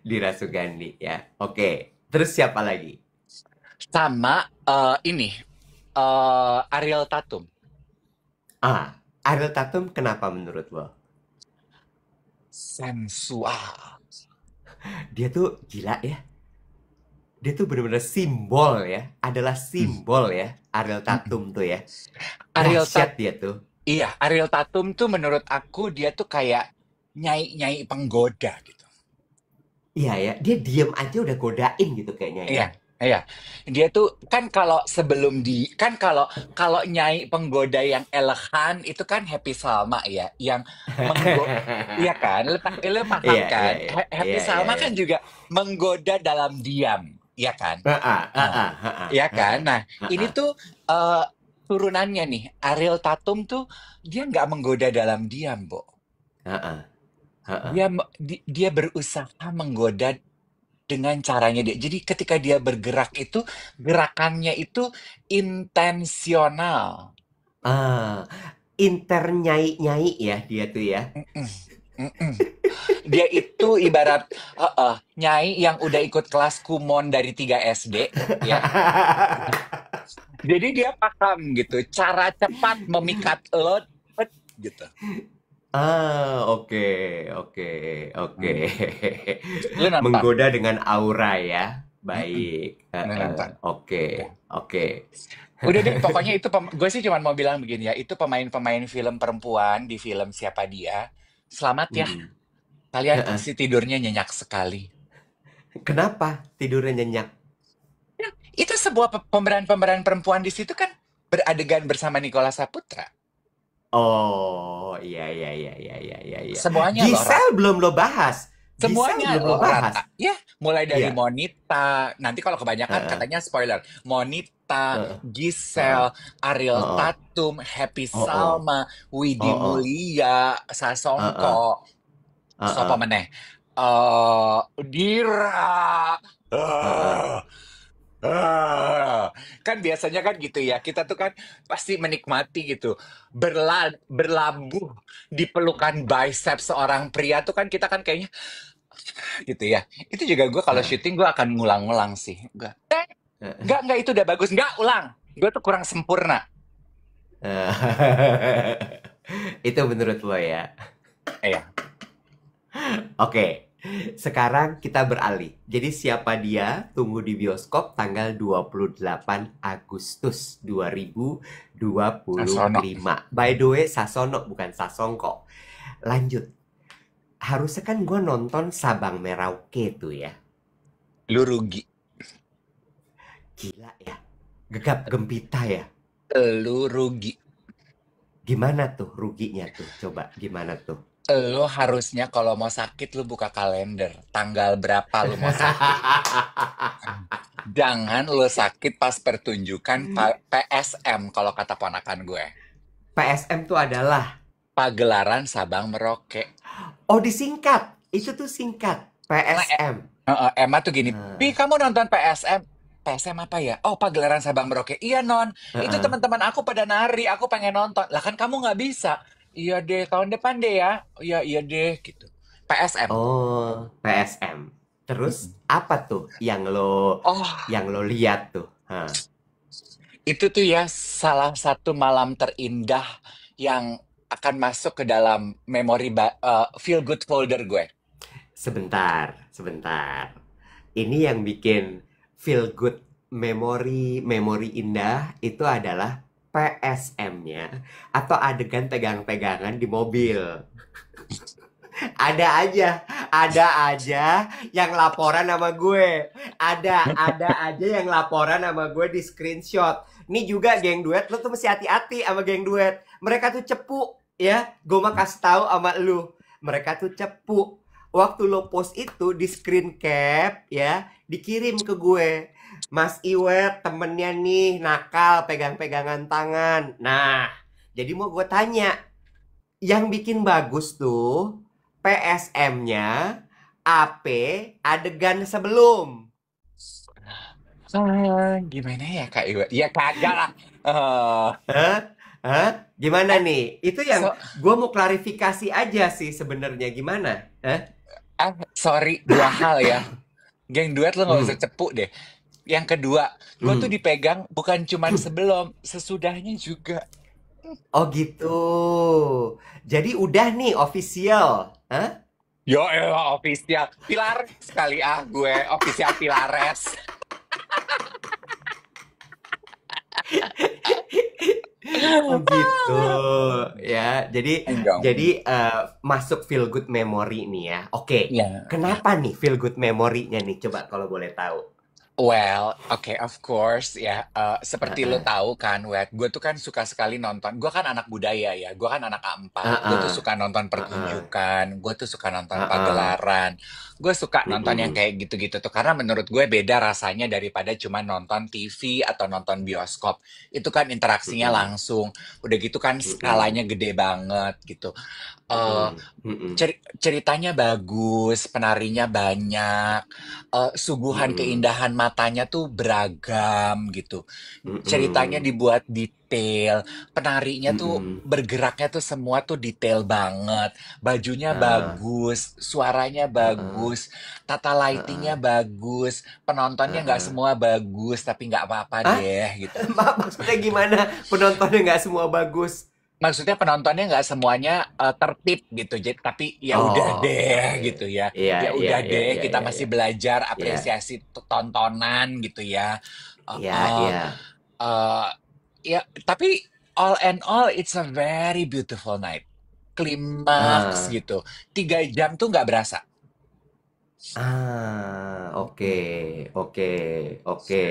Dira Sugandi ya. Oke. Terus siapa lagi? Sama ini Ariel Tatum. Ah, Ariel Tatum kenapa menurut lo? Sensual. Dia tuh gila ya. Dia tuh bener-bener simbol ya. Adalah Hmm, simbol ya. Ariel hmm, hmm. Tatum tuh ya. Ariel Dahsyat Tatum, dia tuh. iya, Ariel Tatum tuh menurut aku dia tuh kayak nyai-nyai penggoda gitu. Iya ya. Dia diem aja udah godain gitu kayaknya ya. Iya, iya. Dia tuh kan kalau sebelum kan kalau kalau nyai penggoda yang elegan itu kan Happy Salma ya, yang menggo iya kan? Lu paham Iya, iya, kan? iya. Happy Iya, iya, Salma iya. kan juga menggoda dalam diam, iya kan? Heeh, Ah, heeh, heeh, iya kan? heeh, Nah, ini heeh, tuh eh, turunannya nih, Ariel Tatum tuh dia nggak menggoda dalam diam, Bo. heeh, heeh. Dia berusaha menggoda dengan caranya dia. Jadi ketika dia bergerak itu gerakannya itu intensional. Ah, nyai-nyai ya dia tuh ya. Mm-mm, mm-mm. Dia itu ibarat nyai yang udah ikut kelas kumon dari 3 SD ya. Jadi dia paham gitu cara cepat memikat lo gitu. Ah, oke, oke, oke. Hmm. Lu nonton. Menggoda dengan aura ya. Mm-mm. Baik. Lu Heeh, nonton. oke, Ya. oke. Udah deh, pokoknya itu gue sih cuma mau bilang begini ya, itu pemain-pemain film perempuan di film Siapa Dia. Selamat ya, Mm-mm. kalian Heeh. pasti tidurnya nyenyak sekali. Kenapa tidurnya nyenyak? Ya, itu sebuah pemeran-pemeran perempuan di situ kan beradegan bersama Nicholas Saputra. Oh, iya, iya, iya, iya, iya, iya, iya. Semuanya loh Giselle belum lo bahas. Giselle semuanya belum lo loh bahas. rata. Ya, mulai dari Iya. Monita, nanti kalau kebanyakan Heeh, katanya spoiler. Monita, heeh, heeh, Giselle, Ariel heeh. Tatum, Happy Oh, oh, Salma, oh, Widi oh, Mulia, heeh, Sasongko, heeh, siapa meneh? Dira. heeh. Ah, ah. Kan biasanya kan gitu ya. Kita tuh kan pasti menikmati gitu. Berlabuh di pelukan bicep seorang pria tuh kan kita kan kayaknya gitu ya. Itu juga gue kalau Heeh, syuting gue akan ngulang-ngulang sih. heeh. Enggak, itu udah bagus. Enggak, ulang. Gue tuh kurang sempurna. Itu menurut lo ya. Iya. Oke, sekarang kita beralih. Jadi siapa dia? Tunggu di bioskop tanggal 28 Agustus dua ribu dua puluh Sasono. lima. By the way, Sasono bukan Sasongko. Lanjut. Harusnya kan gue nonton Sabang Merauke tuh ya. Lu rugi. Gila ya. Gegap gempita ya. Lu rugi. Gimana tuh ruginya tuh? Coba gimana tuh? Lu harusnya kalau mau sakit lu buka kalender. Tanggal berapa lu mau sakit. Jangan lu sakit pas pertunjukan PSM kalau kata ponakan gue. PSM tuh adalah, Pagelaran Sabang Merauke. oh disingkat. Itu tuh singkat. Karena PSM. Emma tuh gini, Pi Nah, kamu nonton PSM? PSM apa ya? Oh, Pagelaran Sabang Merauke. Iya non, itu heeh. teman-teman aku pada nari, aku pengen nonton. Lah kan kamu nggak bisa. Iya deh, tahun depan deh ya. Iya, iya deh, gitu. PSM. Oh, PSM. Terus Mm-mm. apa tuh Oh, yang lo lihat tuh? Hah. itu tuh ya salah satu malam terindah yang akan masuk ke dalam memori feel good folder gue. Sebentar, sebentar. Ini yang bikin feel good memori indah itu adalah PSM-nya atau adegan pegang-pegangan di mobil. Ada aja yang laporan sama gue. Ada aja yang laporan sama gue di screenshot. Ini juga geng duet, lo tuh mesti hati-hati sama geng duet. Mereka tuh cepu, ya. Gue mah kasih tahu sama lu. Mereka tuh cepu. waktu lo post itu di screen cap ya, dikirim ke gue. Mas Iwet temennya nih nakal pegang-pegangan tangan. Nah, jadi mau gue tanya, yang bikin bagus tuh PSM-nya, AP, adegan sebelum. Gimana ya Kak Iwa? Ya kagak lah. Eh, Hah? Hah? Gimana eh, nih? Itu yang so, gue mau klarifikasi aja sih sebenarnya gimana? Hah? sorry, dua hal ya. Geng duet lo nggak usah Hmm. cepu deh. Yang kedua, gue tuh Hmm. dipegang bukan cuman sebelum, sesudahnya juga. Oh gitu. Jadi udah nih official. Hah? Yo, official. Pilares sekali gue, official Pilares. Oh gitu ya. Enggak. Masuk feel good memory nih ya. Oke. Ya. Kenapa nih feel good memory-nya nih? Coba kalau boleh tahu. Well, oke, of course ya. Seperti lo Heeh. tahu kan, Wet, gue tuh kan suka sekali nonton. Gue kan anak budaya ya, gue kan anak A4. Gue tuh Heeh. suka nonton Heeh. pertunjukan, gue tuh suka nonton Heeh. pagelaran. Gue suka nonton yang Mm-mm. kayak gitu-gitu tuh, karena menurut gue beda rasanya daripada cuma nonton TV atau nonton bioskop. Itu kan interaksinya Mm-mm. langsung. Udah gitu kan Mm-mm. skalanya gede banget gitu. Eh, Mm-mm. Mm-mm. ceritanya bagus, penarinya banyak, suguhan Mm-mm. keindahan matanya tuh beragam gitu. Ceritanya Mm-mm. dibuat detail, penarinya tuh Mm-mm. bergeraknya tuh semua tuh detail banget. Bajunya Ah. bagus, suaranya Heeh. bagus, tata Heeh. lightingnya bagus, penontonnya nggak Heeh. semua bagus, tapi nggak apa-apa Hah? deh gitu. Maksudnya gimana? Penontonnya nggak semua bagus. Maksudnya penontonnya nggak semuanya tertib gitu, tapi ya udah Oh, oke deh oke. gitu ya. Iya Ya iya udah iya deh, iya kita iya masih iya. belajar Iya apresiasi tontonan gitu ya. iya Uh, iya. ya, tapi all and all it's a very beautiful night. Klimaks Ah. gitu. 3 jam tuh nggak berasa. Ah, oke, Hmm. oke, oke.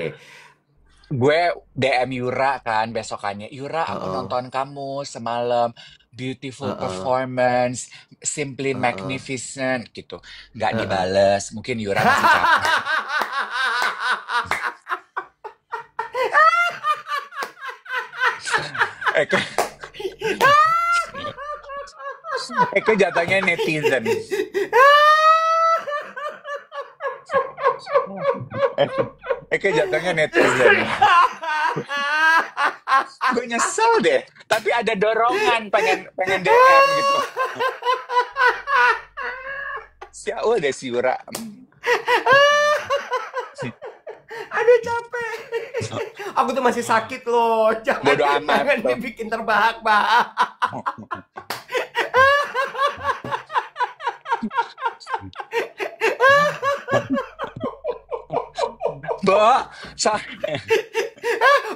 Gue DM Yura kan besokannya. Yura, aku Heeh, nonton kamu semalam. Beautiful heeh, performance, simply heeh, magnificent gitu. Nggak heeh. dibales. Mungkin Yura masih capek. Eke, Eke jatuhnya netizen. Eke, Eke jatuhnya netizen. Gue nyesel deh. Tapi ada dorongan pengen pengen DM gitu. Siapa deh si Yura. Aduh capek. Aku tuh masih sakit loh. Jangan Bodoh amat jangan tuh. dibikin terbahak-bahak. Mbak,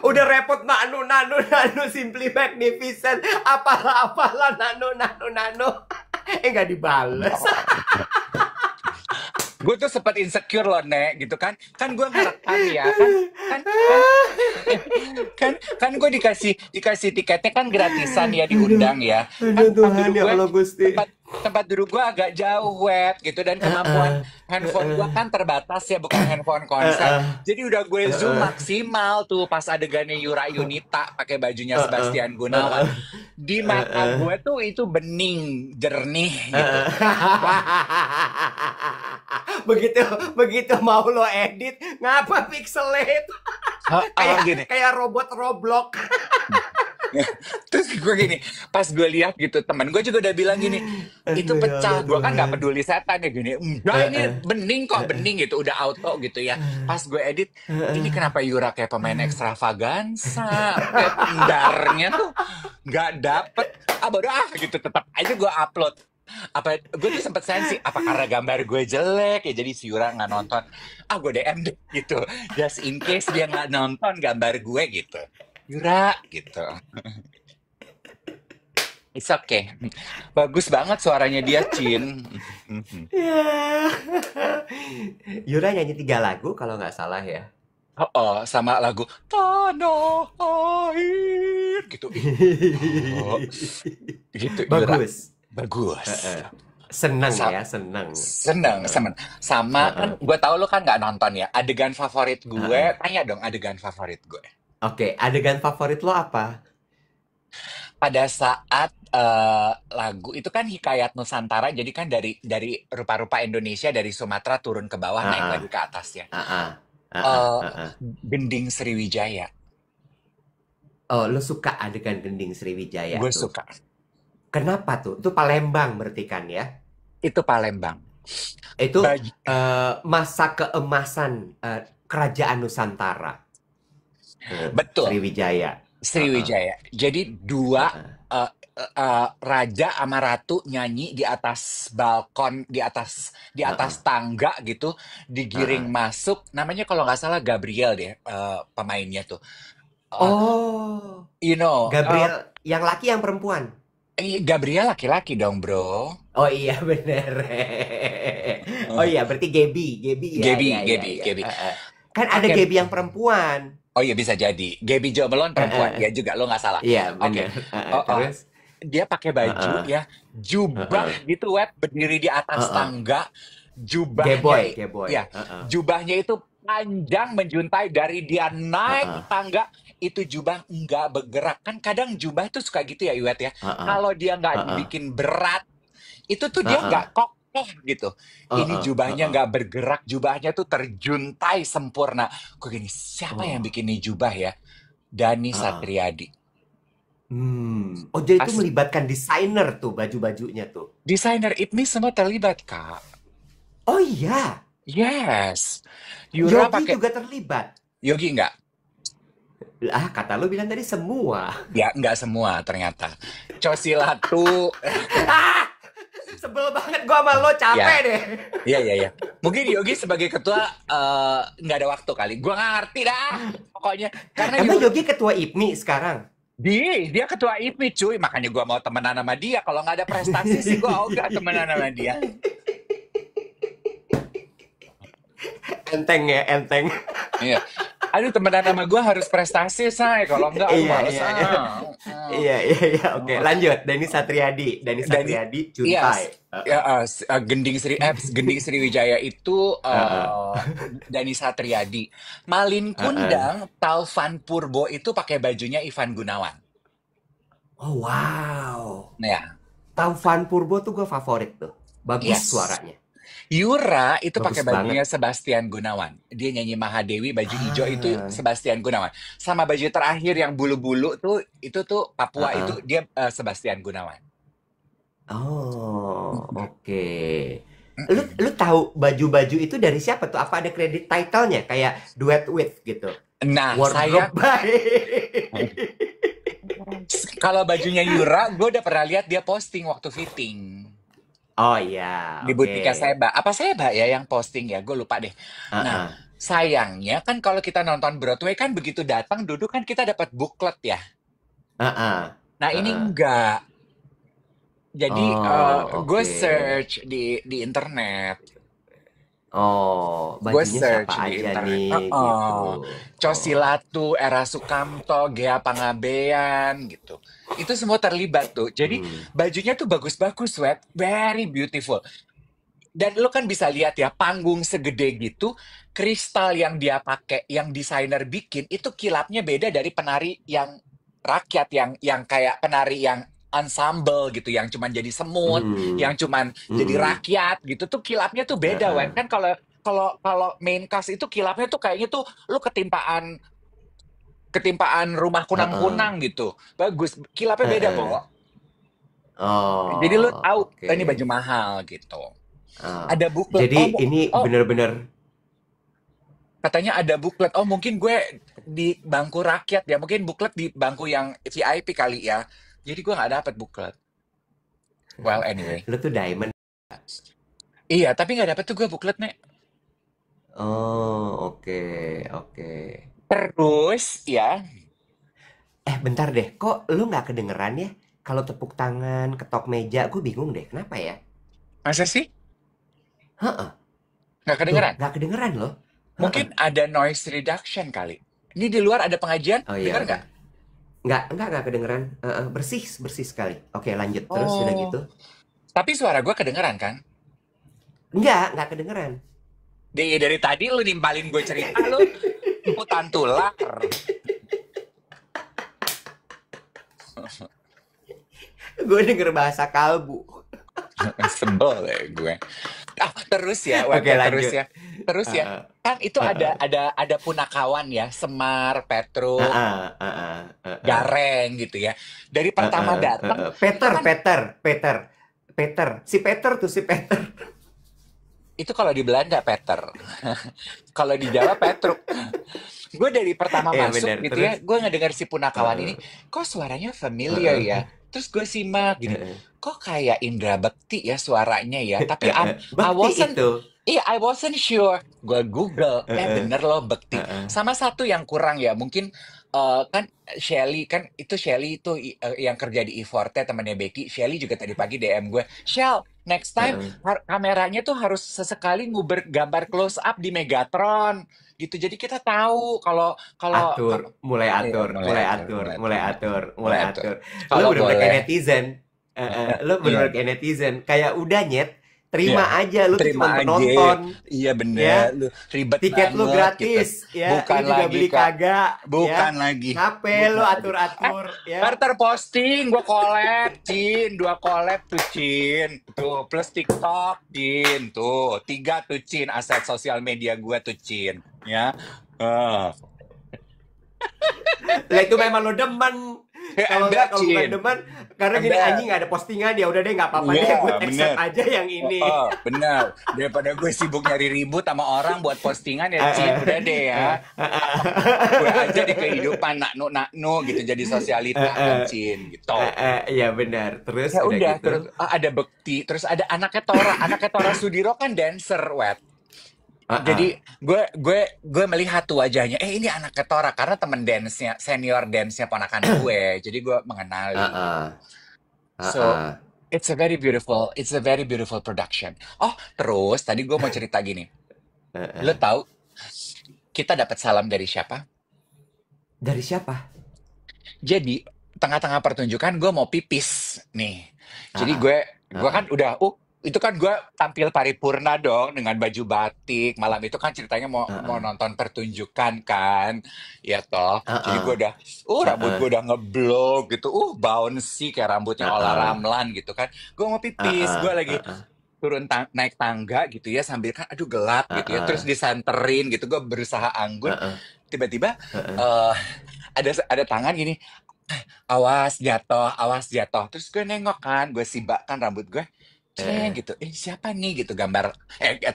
Udah repot nano nano nano simply magnificent. Apalah apalah nano nano nano. Nggak dibales. gue tuh sempat insecure loh, Nek, gitu kan. Kan gue ngerekam ya, kan kan gue dikasih dikasih tiketnya kan gratisan ya, Aduh, diundang ya. aduh Kan tempat Tuhan duduk ya gue Allah Gusti. tempat tempat duduk gue agak jauh, Wet, gitu, dan kemampuan Heeh, handphone gue heeh, kan terbatas ya, bukan handphone konser. heeh, Jadi udah gue zoom heeh, maksimal tuh pas adegannya Yura Yunita pakai bajunya heeh, Sebastian Gunawan. heeh, Di mata heeh, gue tuh itu bening, jernih gitu. heeh. Wah, Begitu begitu mau lo edit, ngapa pixelate? Kayak gini. kayak robot Roblox. Terus gue gini, pas gue lihat gitu, temen gue juga udah bilang gini, itu Aduh ya Allah pecah. Gue kan nggak Tuhan. peduli setan ya gini. Enggak, ini Heeh, bening kok, heeh, bening gitu, udah auto gitu ya. Pas gue edit, ini heeh. kenapa Yura kayak pemain ekstravaganza? Kayak pendarnya tuh nggak dapet. Bodo gitu, tetap aja gue upload. Apa gue tuh sempet sensi, apa karena gambar gue jelek ya jadi si Yura nggak nonton. Gue DM deh gitu, just in case dia nggak nonton gambar gue gitu. Yura gitu. It's okay. Bagus banget suaranya dia, Cin. Ya. Yura nyanyi 3 lagu kalau nggak salah ya. Oh, sama lagu Tanah Air gitu. Oh, gitu Yura. Bagus. Bagus. Heeh. Seneng Sa- ya, seneng. seneng, Heeh, seneng. Sama kan, heeh. gue tau lo kan nggak nonton ya. Adegan favorit gue, Heeh. tanya dong adegan favorit gue. Oke, adegan favorit lo apa? Pada saat lagu itu kan Hikayat Nusantara, jadi kan dari rupa-rupa Indonesia dari Sumatera turun ke bawah naik Heeh, lagi ke atas ya. heeh, heeh, Eh, heeh. Gending Sriwijaya, Oh, lo suka adegan Gending Sriwijaya gue tuh? suka. Kenapa tuh? Itu Palembang berarti kan ya? Itu Palembang. Itu Baj- masa keemasan kerajaan Nusantara, Betul, Sriwijaya. Heeh, Sriwijaya. Jadi dua heeh, raja sama ratu nyanyi di atas balkon, di atas heeh, tangga gitu, digiring heeh. masuk. Namanya kalau nggak salah Gabriel deh, pemainnya tuh. Uh, Oh, you know, Gabriel yang laki yang perempuan? Gabriel laki-laki dong, bro. Oh iya bener. Oh iya berarti Gaby, Gaby ya ya Gaby, ya Gaby, ya. Gaby. Kan ada Pakai. Gaby yang perempuan. Oh iya bisa jadi. Gaby Jomelon perempuan. Heeh. Ya juga lo nggak salah. Iya Oke. bener. Oh, oh. Terus? Dia pakai baju Heeh, ya, jubah heeh, gitu, wet, berdiri di atas heeh. tangga. Jubahnya, Geboy, Geboy. ya, Heeh, jubahnya itu panjang menjuntai dari dia naik heeh, tangga. Itu jubah nggak bergerak. Kan kadang jubah tuh suka gitu ya, Iwet ya. heeh, Kalau dia nggak heeh, dibikin berat, itu tuh dia heeh, nggak kokoh gitu. Ini heeh, jubahnya heeh. nggak bergerak, jubahnya tuh terjuntai sempurna. Kok gini, siapa yang Oh, bikin nih jubah ya? Dani heeh. Satriadi. Oh jadi itu As melibatkan desainer tuh baju-bajunya tuh. desainer IPMI semua terlibat, Kak. Oh iya, Yes. Yura Yogi pakai juga terlibat. Yogi nggak? Ah, kata lu bilang tadi semua. Ya, nggak semua ternyata. Cosilatu, Ah, sebel banget gua sama lo, capek ya, deh. ya, ya, ya. Mungkin Yogi sebagai ketua nggak ada waktu kali. Gua nggak ngerti dah. Pokoknya karena Emang Yogi ketua IPMI sekarang? dia ketua IPMI cuy. Makanya gua mau temenan sama dia. Kalau nggak ada prestasi sih gua ogah temenan sama dia. Enteng ya, enteng. Iya. Aduh, temenan sama gua harus prestasi, say. Kalau nggak, aduh Iya, males iya, iya. ah. Iya, iya, iya. Oke, lanjut. Dani Satriadi. Dani Dani, Satriadi, iya, Juntai. Heeh, Gending Sriwijaya itu heeh, Dani Satriadi. Malin heeh. Kundang, Taufan Purbo itu pakai bajunya Ivan Gunawan. Oh, wow. Nah, ya, Taufan Purbo tuh gue favorit tuh. Bagus yes. suaranya. Yura itu pakai Bagus bajunya banget. Sebastian Gunawan. Dia nyanyi Mahadewi, baju hijau itu Ah, Sebastian Gunawan. Sama baju terakhir yang bulu-bulu tuh, itu tuh Papua heeh. itu dia Sebastian Gunawan. Oh, Mm-mm, oke. mm-mm. Lu tahu baju-baju itu dari siapa tuh? Apa ada kredit title-nya kayak Duet With gitu? Nah, Wardrobe by. kalau bajunya Yura, gue udah pernah lihat dia posting waktu fitting Oh iya, di oke. butiknya Seba. Apa Seba ya yang posting ya? Gue lupa deh. Nah, Heeh, sayangnya kan kalau kita nonton Broadway kan begitu datang duduk kan kita dapat booklet ya. heeh, Nah, ini heeh. enggak. Jadi Oh, gue oke. search di internet. Oh, Gue bajunya siapa search di aja internet. nih gitu. Oh. Cosilatu, Era Sukamto, Gea Pangabean gitu. Itu semua terlibat tuh. Jadi Hmm. bajunya tuh bagus-bagus, Wet. Very beautiful. Dan lo kan bisa lihat ya, panggung segede gitu, kristal yang dia pakai, yang desainer bikin, itu kilapnya beda dari penari yang rakyat, yang kayak penari yang ensemble gitu, yang cuman jadi semut, Hmm. yang cuman jadi Hmm. rakyat gitu tuh kilapnya tuh beda, Wen. Heeh. Kan kalau kalau kalau main cast itu kilapnya tuh kayaknya tuh lu ketimpaan ketimpaan rumah Heeh. kunang-kunang gitu. Bagus, kilapnya beda, Bo. Heeh. Jadi lu Oh, tahu oke. ini baju mahal gitu. Ah, Ada buklet. jadi ini Oh, bener-bener katanya ada buklet. Oh, mungkin gue di bangku rakyat ya. Mungkin buklet di bangku yang VIP kali ya. Jadi gue nggak dapet buklet. Well, anyway. lu tuh diamond. Iya, tapi nggak dapet tuh gue buklet, Nek. Oh, oke, oke. Terus, ya. Bentar deh, kok lu nggak kedengeran ya? Kalau tepuk tangan, ketok meja, gue bingung deh, kenapa ya? Masa sih? Heeh, Nggak tuh kedengeran? nggak kedengeran loh. Heeh. Mungkin ada noise reduction kali. Ini di luar ada pengajian, Oh iya dengar udah. nggak? Nggak kedengeran. Bersih, bersih sekali. Oke, lanjut terus udah Oh, gitu. Tapi suara gue kedengeran kan? Enggak kedengeran. Dari tadi lu nimpalin gue cerita lu imputan tular. Gue denger bahasa kalbu. Sebel ya gue. Terus ya, Oke, Wet, terus lanjut. ya. Terus ya. Heeh, Kan itu heeh, ada punakawan ya, Semar, Petruk, heeh, heeh, heeh, Gareng gitu ya. Dari pertama heeh, datang heeh. itu Peter, kan Peter, Peter, Peter. Si Peter tuh si Peter. itu kalau di Belanda Peter. Kalau di Jawa Petruk. Gue dari pertama Iya masuk benar. gitu Terus, ya, gue ngedenger si punakawan ini, heeh, kok suaranya familiar ya. heeh, Terus gue simak gini, heeh, kok kayak Indra Bekti ya suaranya ya. Tapi heeh. I Bakti wasn't, itu. iya I wasn't sure. Gue Google, Heeh, bener loh Bekti. heeh, Sama satu yang kurang ya, mungkin kan Shelly kan itu Shelly itu yang kerja di Iforte temannya Becky. Shelly juga tadi pagi DM gue, Shell, next time heeh. kameranya tuh harus sesekali nguber gambar close up di Megatron gitu. Jadi kita tahu kalau kalau Atur, mulai iya, atur, mulai mulai atur, atur, mulai atur, mulai atur, mulai mulai atur. atur. Lo Kalau bener-bener kayak boleh, netizen. Lo bener-bener iya, kayak netizen. Kayak udah nyet, iya, terima aja. Lo tuh terima cuman aja. penonton, Iya bener, ya. lu ribet Tiket lu banget gitu. gratis, ya. Lu Bukan juga lagi beli Kak, kagak, bukan ya. lagi, Ngape lo bukan lagi. atur-atur, ya. Ntar posting, gue collab, Cin, 2 collab tuh Cin, tuh plus TikTok, Cin, tuh 3 tuh Cin, aset sosial media gue tuh Cin, ya. Eh, Lah itu memang lo demen. Kalau Ember enggak, kalau bukan Cin, demen, karena gini ember. anjing nggak ada postingan, ya udah deh nggak apa-apa deh, gue Iya, accept bener. aja yang ini. Bener. Daripada gue sibuk nyari ribut sama orang buat postingan ya, Cin, Eh, udah deh eh, ya. eh, Gue aja di kehidupan naknu-naknu gitu jadi eh, sosialita kan, eh, Cin, gitu. iya benar. Terus Ya udah udah, gitu. terus ada Bekti, terus ada anaknya Tora Sudiro kan dancer, Wet. Jadi Heeh, gue melihat tuh wajahnya, ini anaknya Tora karena temen dance-nya, senior dance-nya ponakan gue. Jadi gue mengenali gitu. heeh, So, heeh, it's a very beautiful production. Oh, terus tadi gue mau cerita gini. Lo heeh. tahu kita dapat salam dari siapa? Dari siapa? Jadi tengah-tengah pertunjukan gue mau pipis nih. Jadi Heeh, gue heeh, kan udah, itu kan gue tampil paripurna dong dengan baju batik. Malam itu kan ceritanya mau heeh, nonton pertunjukan kan, ya toh. Jadi heeh, gue udah, rambut heeh, gue udah ngeblok gitu, bouncy kayak rambutnya Ola heeh, Ramlan gitu kan. Gue mau pipis, heeh, gue lagi heeh, naik tangga gitu ya sambil kan aduh gelap gitu ya heeh, terus disanterin gitu gue berusaha anggun heeh, tiba-tiba heeh, eh ada tangan gini, awas jatuh terus gue nengok kan gue sibak kan rambut gue Ceng heeh, gitu, siapa nih gitu gambar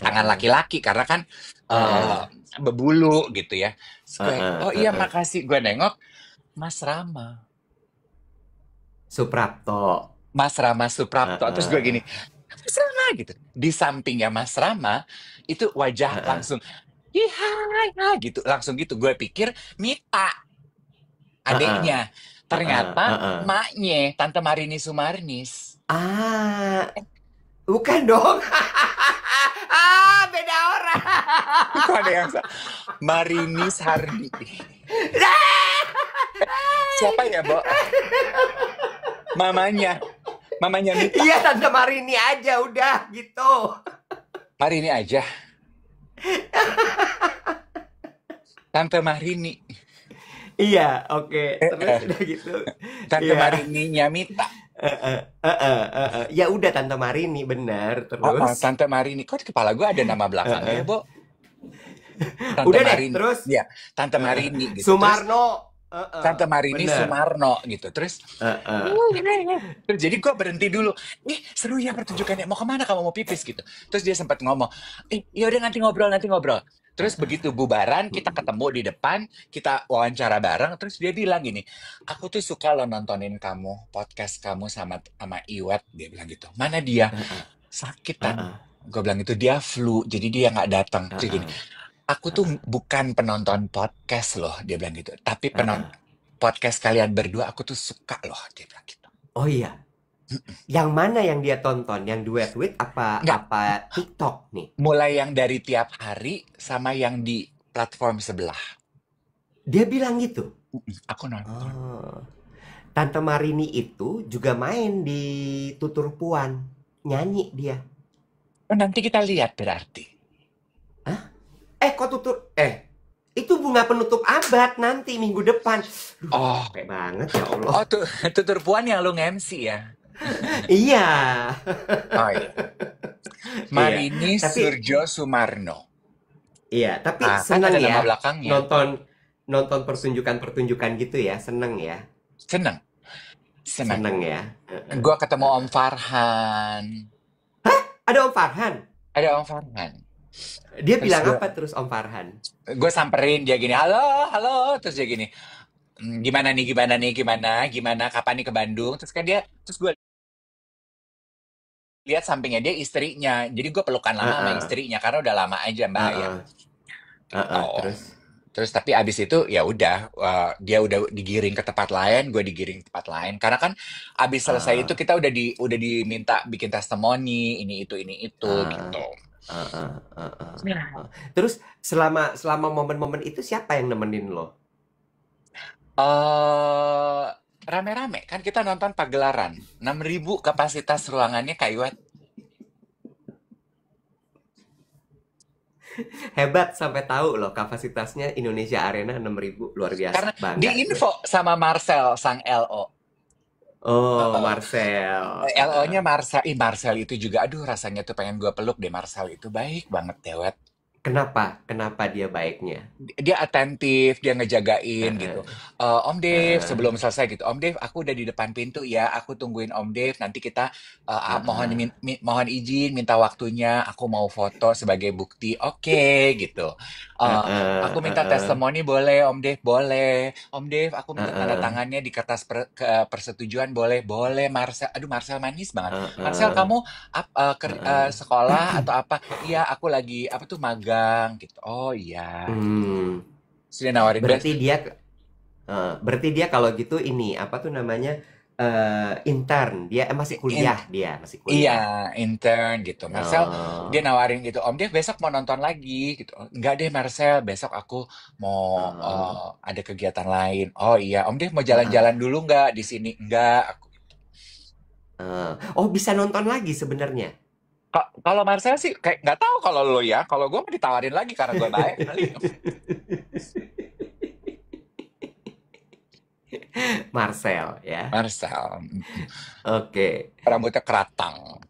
tangan heeh, laki-laki karena kan eh heeh, bebulu gitu ya. Terus gue, heeh, oh iya heeh. makasih, gue nengok Mas Rama, Suprapto. Mas Rama Suprapto, terus gue Heeh, gini, Mas Rama gitu, di sampingnya Mas Rama itu wajah heeh, langsung, ih hai hai," gitu langsung gitu gue pikir Mita heeh, adeknya, heeh, ternyata heeh. maknya Tante Marini Sumarnis. Ah, bukan dong. Ah, beda orang. Kok ada yang Marinis Hardi? Siapa ya, Bo? Mamanya. Mamanya Mita. Iya, Tante Marini aja udah gitu. Marini aja. Tante Marini. Iya, oke. Terus Eh, udah gitu. Tante Iya. Marininya Mita. Heeh, heeh, heeh. Ya udah Tante Marini benar. Terus, Tante Marini. Kok di kepala gue ada nama belakangnya ya, heeh. Bo? Tante Udah deh, Marini. terus Ya, Tante heeh. Marini gitu. Terus Sumarno. Heeh, Tante Marini bener. Sumarno gitu. Terus, Heeh, terus jadi gue berhenti dulu. Seru ya pertunjukannya. Mau kemana kamu mau pipis gitu. Terus dia sempat ngomong, yaudah nanti ngobrol, nanti ngobrol. Terus begitu bubaran, kita ketemu di depan, kita wawancara bareng. Terus dia bilang gini, aku tuh suka lo nontonin kamu, podcast kamu sama sama Iwet. Dia bilang gitu. Mana dia? heeh, Sakit kan? heeh, Gue bilang itu dia flu, jadi dia nggak datang. Terus gini, heeh, aku tuh heeh, bukan penonton podcast loh, dia bilang gitu. Tapi heeh. podcast kalian berdua aku tuh suka loh, dia bilang gitu. Oh iya, yang mana yang dia tonton? Yang duet with apa Nggak, apa TikTok nih? mulai yang dari tiap hari sama yang di platform sebelah. Dia bilang gitu. Aku nonton. Oh. Tante Marini itu juga main di Tutur Puan. nyanyi dia. Oh, nanti kita lihat berarti. Hah? Kok tutup? Itu bunga penutup abad nanti minggu depan. Duh, Oh, capek banget ya Allah. oh tuh tutur puan yang lu nge-MC ya. Iya. Oh iya. Iya. Marini Tapi Surjo Sumarno. tapi Ah, kan seneng ada ya nama belakangnya. nonton nonton pertunjukan-pertunjukan gitu ya, seneng ya. Seneng, seneng. Seneng ya. Gua ketemu Om Farhan. Ada Om Farhan. Ada Om Farhan. Dia Terus bilang gue apa terus Om Farhan? gue samperin dia gini, halo, halo. Terus dia gini, gimana nih, gimana nih, gimana, gimana, kapan nih ke Bandung? Terus kan dia, terus gue lihat sampingnya dia istrinya. Jadi gue pelukan lama sama Heeh. istrinya karena udah lama aja Mbak ya. Heeh. Heeh, Gitu. terus. Terus tapi abis itu ya udah dia udah digiring ke tempat lain, gue digiring ke tempat lain. Karena kan abis selesai itu Heeh. kita udah diminta bikin testimoni, ini itu Heeh. gitu. Heeh. Heeh. Nah. Heeh. Terus selama momen-momen itu siapa yang nemenin lo? eh Rame-rame kan kita nonton pagelaran. 6.000 kapasitas ruangannya Kak Iwat. Hebat sampai tahu loh kapasitasnya Indonesia Arena 6.000, luar biasa, Karena bangga gue. diinfo sama Marcel sang LO. Oh, Heeh. Marcel. LO-nya Marcel. Ih, Marcel itu juga. Aduh, rasanya tuh pengen gue peluk deh. Marcel itu baik banget, Dewet. Kenapa? Kenapa dia baiknya? Dia atentif, dia ngejagain gitu. Heeh. Om Dave, Heeh. sebelum selesai gitu. Om Dave, aku udah di depan pintu ya. Aku tungguin Om Dave. Nanti kita Heeh. mohon izin, minta waktunya. Aku mau foto sebagai bukti. Oke, gitu. Heeh. Aku minta Heeh. testimoni boleh, Om Dave, boleh. Om Dave, aku minta tanda Heeh. tangannya di kertas persetujuan boleh, boleh. Marcel, aduh Marcel manis banget. Marcel, Heeh. kamu Heeh. sekolah atau apa? Iya, aku lagi apa tuh magang gitu. Oh iya, gitu. Hmm. Sudah nawarin best. Berarti dia berarti dia kalau gitu ini apa tuh namanya, intern. Dia masih In- kuliah, dia masih iya, kuliah. intern gitu. Marcel, dia Oh. nawarin gitu. Om Dev besok mau nonton lagi gitu. Enggak deh Marcel, besok aku mau Oh. ada kegiatan lain. Oh iya, Om Dev mau Heeh. jalan-jalan dulu nggak di sini? Enggak. Oh, bisa nonton lagi sebenarnya. Kalau Marcel sih kayak nggak tahu kalau lo ya. Kalau gue mau ditawarin lagi karena gue baik kali. Marcel ya. Marcel, Oke. rambutnya keratang. Oh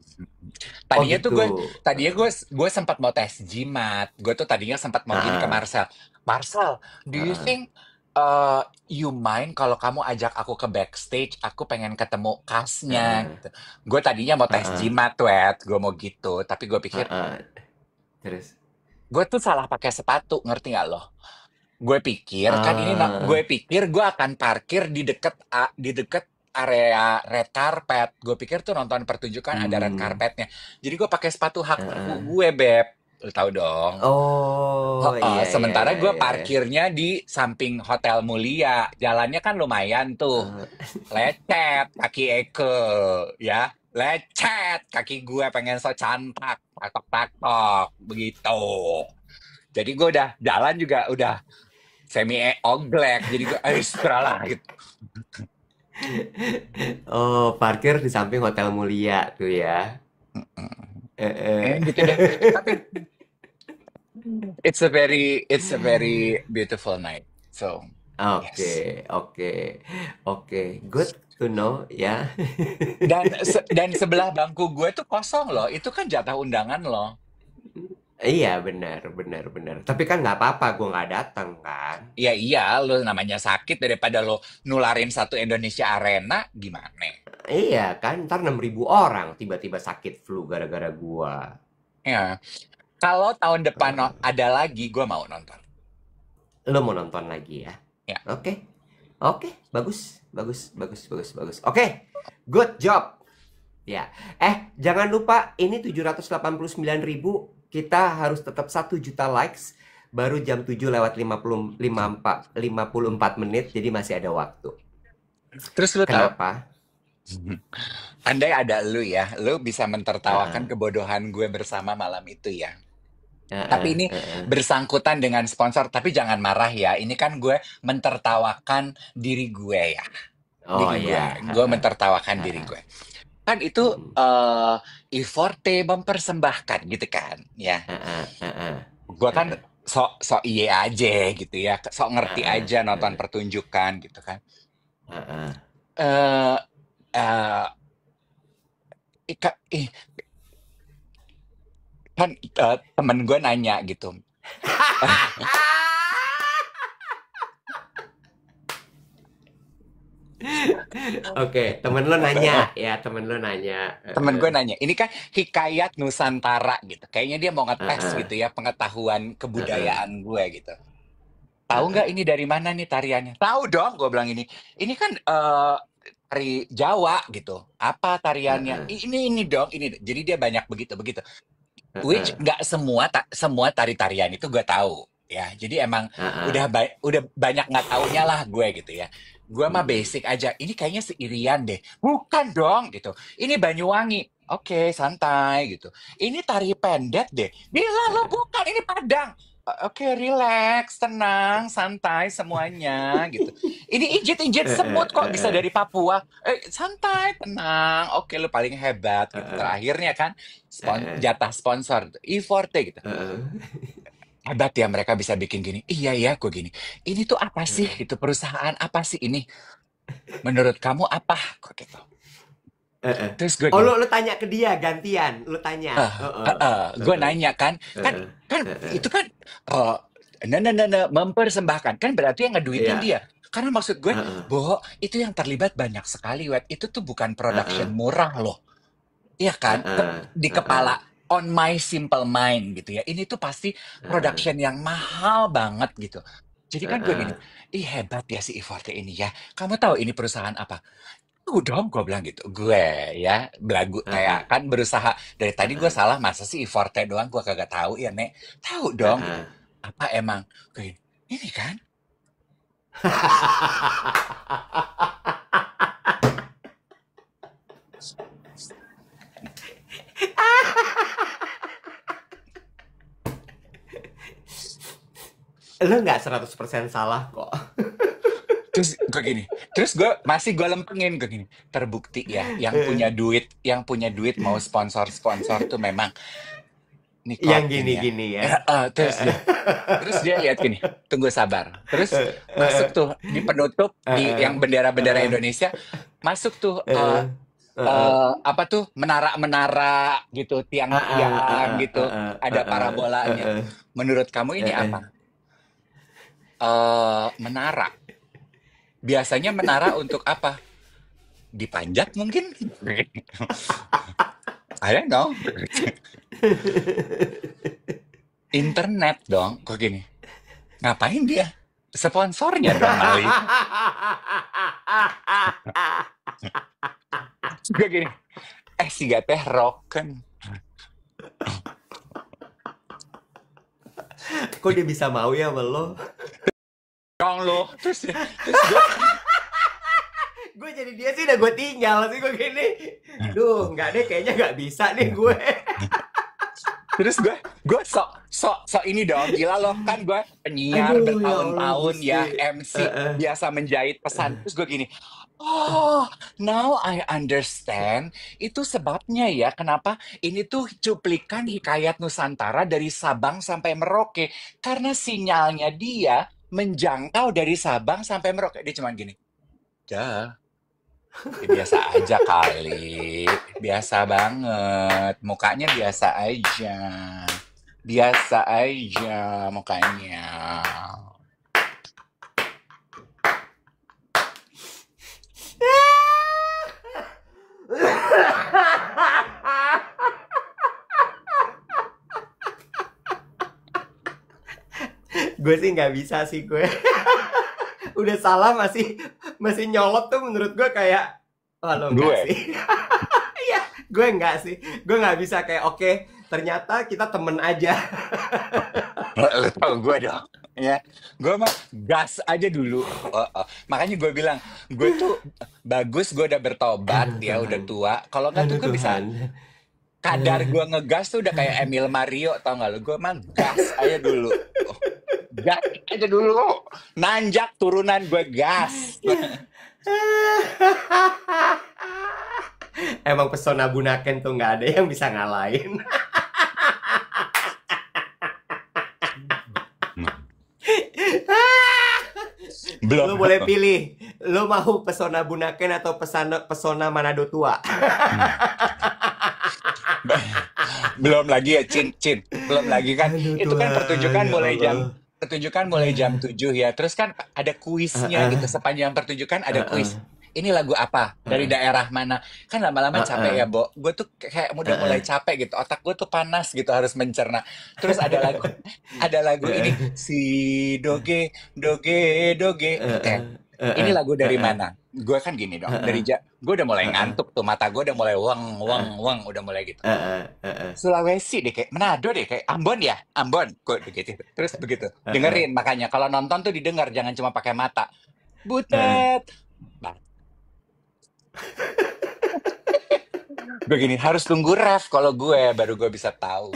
Tadinya tuh gitu. gue sempat mau tes jimat. Gue tuh tadinya sempat mau gini ke Heeh. Marcel. Marcel, do you Heeh. think you mind kalau kamu ajak aku ke backstage? Aku pengen ketemu cast-nya Heeh. gitu. Gue tadinya mau tes Heeh. jimat, wet. Gue mau gitu. Tapi gue pikir, Heeh. Terus. gue tuh salah pakai sepatu, ngerti nggak lo? Gue pikir kan gue Ah. pikir gue akan parkir di deket area red carpet. Gue pikir tuh nonton pertunjukan ada red Hmm. carpetnya. Jadi gue pakai sepatu hak aku Heeh. gue, Beb. Lu tahu dong. Oh, Heeh, iya iya sementara iya gue iya. parkirnya di samping Hotel Mulia. Jalannya kan lumayan tuh. Eh, Lecet kaki Eke, ya. Lecet kaki gue pengen so cantak. Takok-takok. Begitu. Jadi gue udah jalan juga udah semi oglek jadi gue ekstra lah gitu. Oh, parkir di samping Hotel Mulia tuh ya. Gitu deh, tapi it's a very beautiful night, so yes. Oke, oke, oke. Good to know ya. Dan sebelah bangku gue tuh kosong loh, itu kan jatah undangan loh. Iya, benar, benar, benar. Tapi kan nggak apa-apa, gue nggak datang kan. Ya iya, lo namanya sakit daripada lo nularin satu Indonesia Arena gimana Iya kan, ntar 6.000 orang tiba-tiba sakit flu gara-gara gua. ya. Kalau tahun depan Eh, ada lagi gue mau nonton lo mau nonton lagi ya? ya. Oke, oke, bagus, bagus, bagus, bagus, bagus. Oke, good job. Ya, jangan lupa ini 789.000, kita harus tetap 1 juta likes. Baru jam 7 lewat 54 menit, jadi masih ada waktu. Terus lo tahu, Kenapa? andai ada lu ya, lu bisa mentertawakan Heeh, kebodohan gue bersama malam itu ya. Tapi heeh, ini heeh. bersangkutan dengan sponsor, tapi jangan marah ya. Ini kan gue mentertawakan diri gue ya. Oh Diri gue. ya, Gue heeh, mentertawakan diri heeh, gue. kan itu Mm-mm. eh Iforte mempersembahkan gitu kan ya. Heeh, heeh, Gua kan heeh, sok sok iye aja gitu ya, sok ngerti heeh, aja nonton heeh, pertunjukan gitu kan. heeh. eh eh kan temen gue nanya gitu. Oke, temen lo nanya ya, temen lo nanya. Temen Heeh, gue nanya, ini kan hikayat Nusantara gitu. Kayaknya dia mau ngetes heeh, gitu ya pengetahuan heeh, kebudayaan gue gitu. Tahu nggak heeh, ini dari mana nih tariannya? Tahu dong, gue bilang ini. Ini kan tari Jawa gitu. Apa tariannya? heeh, Ini dong, ini. Jadi dia banyak begitu begitu. Which heeh, nggak semua tari-tarian itu gue tahu ya. Jadi emang heeh. udah banyak nggak taunya lah gue gitu ya. Gue mah Mm-mm. basic aja. Ini kayaknya seirian deh. Bukan dong gitu. Ini Banyuwangi. Oke, santai gitu. Ini tari pendek deh. Bila lo bukan, ini Padang. Oke, relax, tenang, santai semuanya gitu. Ini injit-injit Heeh, semut kok bisa heeh, dari Papua. Santai, tenang. Oke, lo paling hebat gitu. heeh, Terakhirnya kan heeh, jatah sponsor gitu. E-Forte gitu. heeh, Hebat ya mereka bisa bikin gini. Iya ya, gue gini. Ini tuh apa sih? heeh, Itu perusahaan apa sih ini? Menurut kamu apa? Kok gitu. heeh. Terus gue Oh, gini. lu tanya ke dia gantian, lu tanya. Heeh, Gue heeh, nanya kan, kan, heeh, kan heeh. itu kan, uh, mempersembahkan kan berarti yang ngeduitin Iya, dia. Karena maksud gue, heeh, Bo, itu yang terlibat banyak sekali, wet. Itu tuh bukan production heeh, murah loh. Iya kan? heeh, Di heeh, kepala on my simple mind gitu ya. Ini tuh pasti heeh, production yang mahal banget gitu. Jadi kan gue gini, heeh, ih hebat ya si Iforte ini ya. Kamu tahu ini perusahaan apa? Tahu dong, gue bilang gitu. Gue ya, belagu heeh, kayak kan berusaha dari tadi gue heeh, salah masa sih Iforte doang gue kagak tahu ya, Nek. Tahu dong gitu. heeh. Apa emang? Gue gini, ini kan Lu nggak 100% salah kok. terus gue gini, terus gue lempengin gue gini, terbukti ya yang punya duit mau sponsor tuh memang Yang nikotin ya. gini-gini ya. Terus dia lihat gini, tunggu sabar. Terus masuk tuh di penutup di yang bendera-bendera Heeh, Indonesia, masuk tuh heeh, heeh, apa tuh menara-menara gitu, heeh, tiang-tiang heeh, gitu, ada heeh, parabolanya. heeh, Menurut kamu ini heeh. apa? Menara. Biasanya menara untuk apa? Dipanjat mungkin? I don't know. Internet dong. Kok gini? Ngapain dia? Sponsornya dong kali. Gue gini, si teh roken. Kok dia bisa mau ya sama lo? Dong lo. Terus gue, Gue jadi dia sih udah gue tinggal sih gue gini. Duh, nggak deh, kayaknya nggak bisa nih gue. terus gue sok ini dong. Gila loh, kan gue penyiar Aduh, ya Allah bertahun-tahun Gusti. ya, MC Heeh, biasa menjahit pesan. Terus gue gini, oh, now I understand. Itu sebabnya ya kenapa ini tuh cuplikan hikayat Nusantara dari Sabang sampai Merauke. Karena sinyalnya dia menjangkau dari Sabang sampai Merauke. Dia cuma gini, dah. Ya, biasa aja kali. Biasa banget. Mukanya biasa aja. Biasa aja mukanya. gue sih nggak bisa sih gue. Udah salah masih masih nyolot tuh menurut gue kayak, wah lo enggak Gue. sih. Iya, gue enggak sih. Gue nggak bisa kayak oke, ternyata kita temen aja. Lo tau gue dong. Ya, gue mah gas aja dulu. Makanya gue bilang, gue tuh bagus, gue udah bertobat, Aduh ya udah Tuhan. tua. Kalau nggak tuh Aduh gue bisa Tuhan. kadar gue ngegas tuh udah kayak Emil Mario, tau nggak lo? Gue mah gas aja dulu. Gas aja dulu. Nanjak turunan gue gas. Emang pesona Bunaken tuh nggak ada yang bisa ngalahin. Belum. Lo boleh pilih, lo mau pesona Bunaken atau pesona Manado tua? Belum lagi ya, Cin. Belum lagi kan. Aduh Itu kan Tuhan, ya Allah. pertunjukan mulai jam 7 ya. Terus kan ada kuisnya gitu, Heeh, sepanjang pertunjukan ada heeh, kuis. Ini lagu apa? Dari heeh, daerah mana? Kan lama-lama capek heeh, ya, Bo. Gue tuh kayak udah mulai heeh, capek gitu. Otak gue tuh panas gitu, harus mencerna. Terus ada lagu ini, heeh, si doge, doge, doge. heeh, Butet. Ini heeh, lagu dari heeh, mana? Gue kan gini dong. heeh, Gue udah mulai heeh, ngantuk tuh, mata gue udah mulai weng, weng, heeh, weng, udah mulai gitu. heeh, heeh, Sulawesi deh, kayak Manado deh, kayak Ambon ya, Ambon, kok begitu. Terus begitu, heeh, dengerin makanya kalau nonton tuh didengar, jangan cuma pakai mata. heeh. Butet, nah, gue gini harus tunggu ref kalau gue baru gue bisa tahu.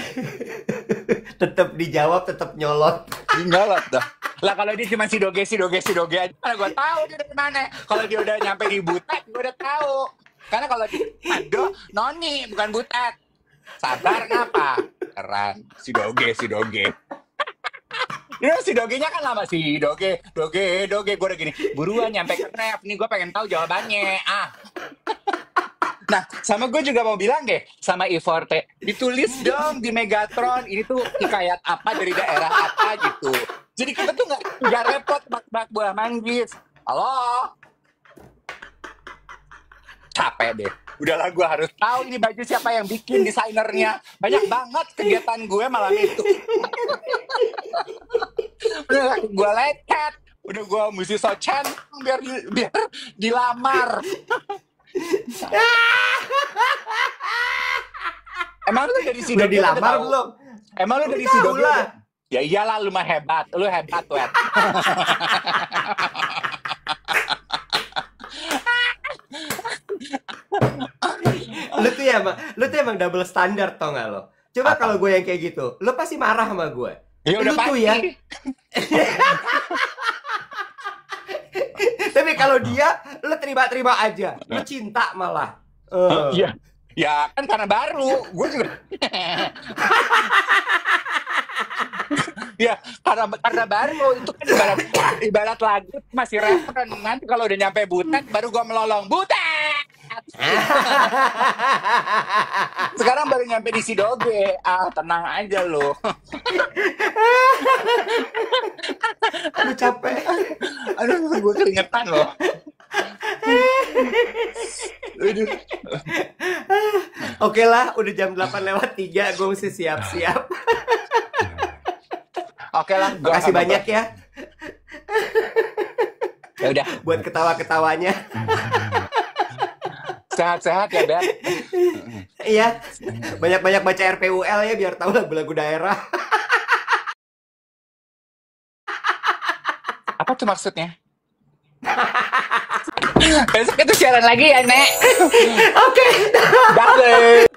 Tetap dijawab, tetap nyolot. Nyolot dah. Lah kalau dia cuma si doge aja, mana gue tahu dia dari mana. Kalau dia udah nyampe di Butet, gue udah tahu. Karena kalau di Manado, noni bukan Butet. Sabar ngapa? Keren, si doge. Ya si dogenya kan lama si doge, doge. Gue udah gini, buruan nyampe ke ref. Nih gue pengen tahu jawabannya. Ah, nah sama gue juga mau bilang deh sama Iforte, ditulis dong di Megatron. Ini tuh hikayat apa dari daerah apa gitu. Jadi kita tuh nggak repot bak buah manggis. Halo, capek deh. Udahlah gue harus tahu ini baju siapa yang bikin, desainernya. Banyak banget kegiatan gue malam itu. Udah gue lecet, udah gue mesti so centang biar dilamar. Emang lu dari Udah Sidoge udah dilamar tahu? belum? Emang lu Udah dari tahu Sidoge lah. udah? Ya iyalah lu mah hebat, lu hebat wet. Lu tuh emang double standar tau gak lo? Coba kalau Apa? gue yang kayak gitu, lo pasti marah sama gue. Ya udah Lu tuh pasti. ya, tapi kalau dia, lo terima-terima aja. Lo cinta malah. Iya. Ya kan karena baru, gue juga. Ya karena baru itu kan ibarat lagu masih referen. Nanti kalau udah nyampe Butet baru gue melolong Butet. Sekarang baru nyampe di Sidoge. Ah tenang aja lo. Aduh capek. Aduh gue keringetan loh. Aduh. Oke lah, udah jam 8:03, gue mesti siap-siap. Oke lah, gue Makasih akan banyak ya Ya udah, buat ketawa-ketawanya. sehat-sehat ya Beb. Iya, banyak-banyak baca RPUL ya biar tahu lagu-lagu daerah. Apa tuh maksudnya? Besok itu siaran lagi ya, Nek. Oke. Bye.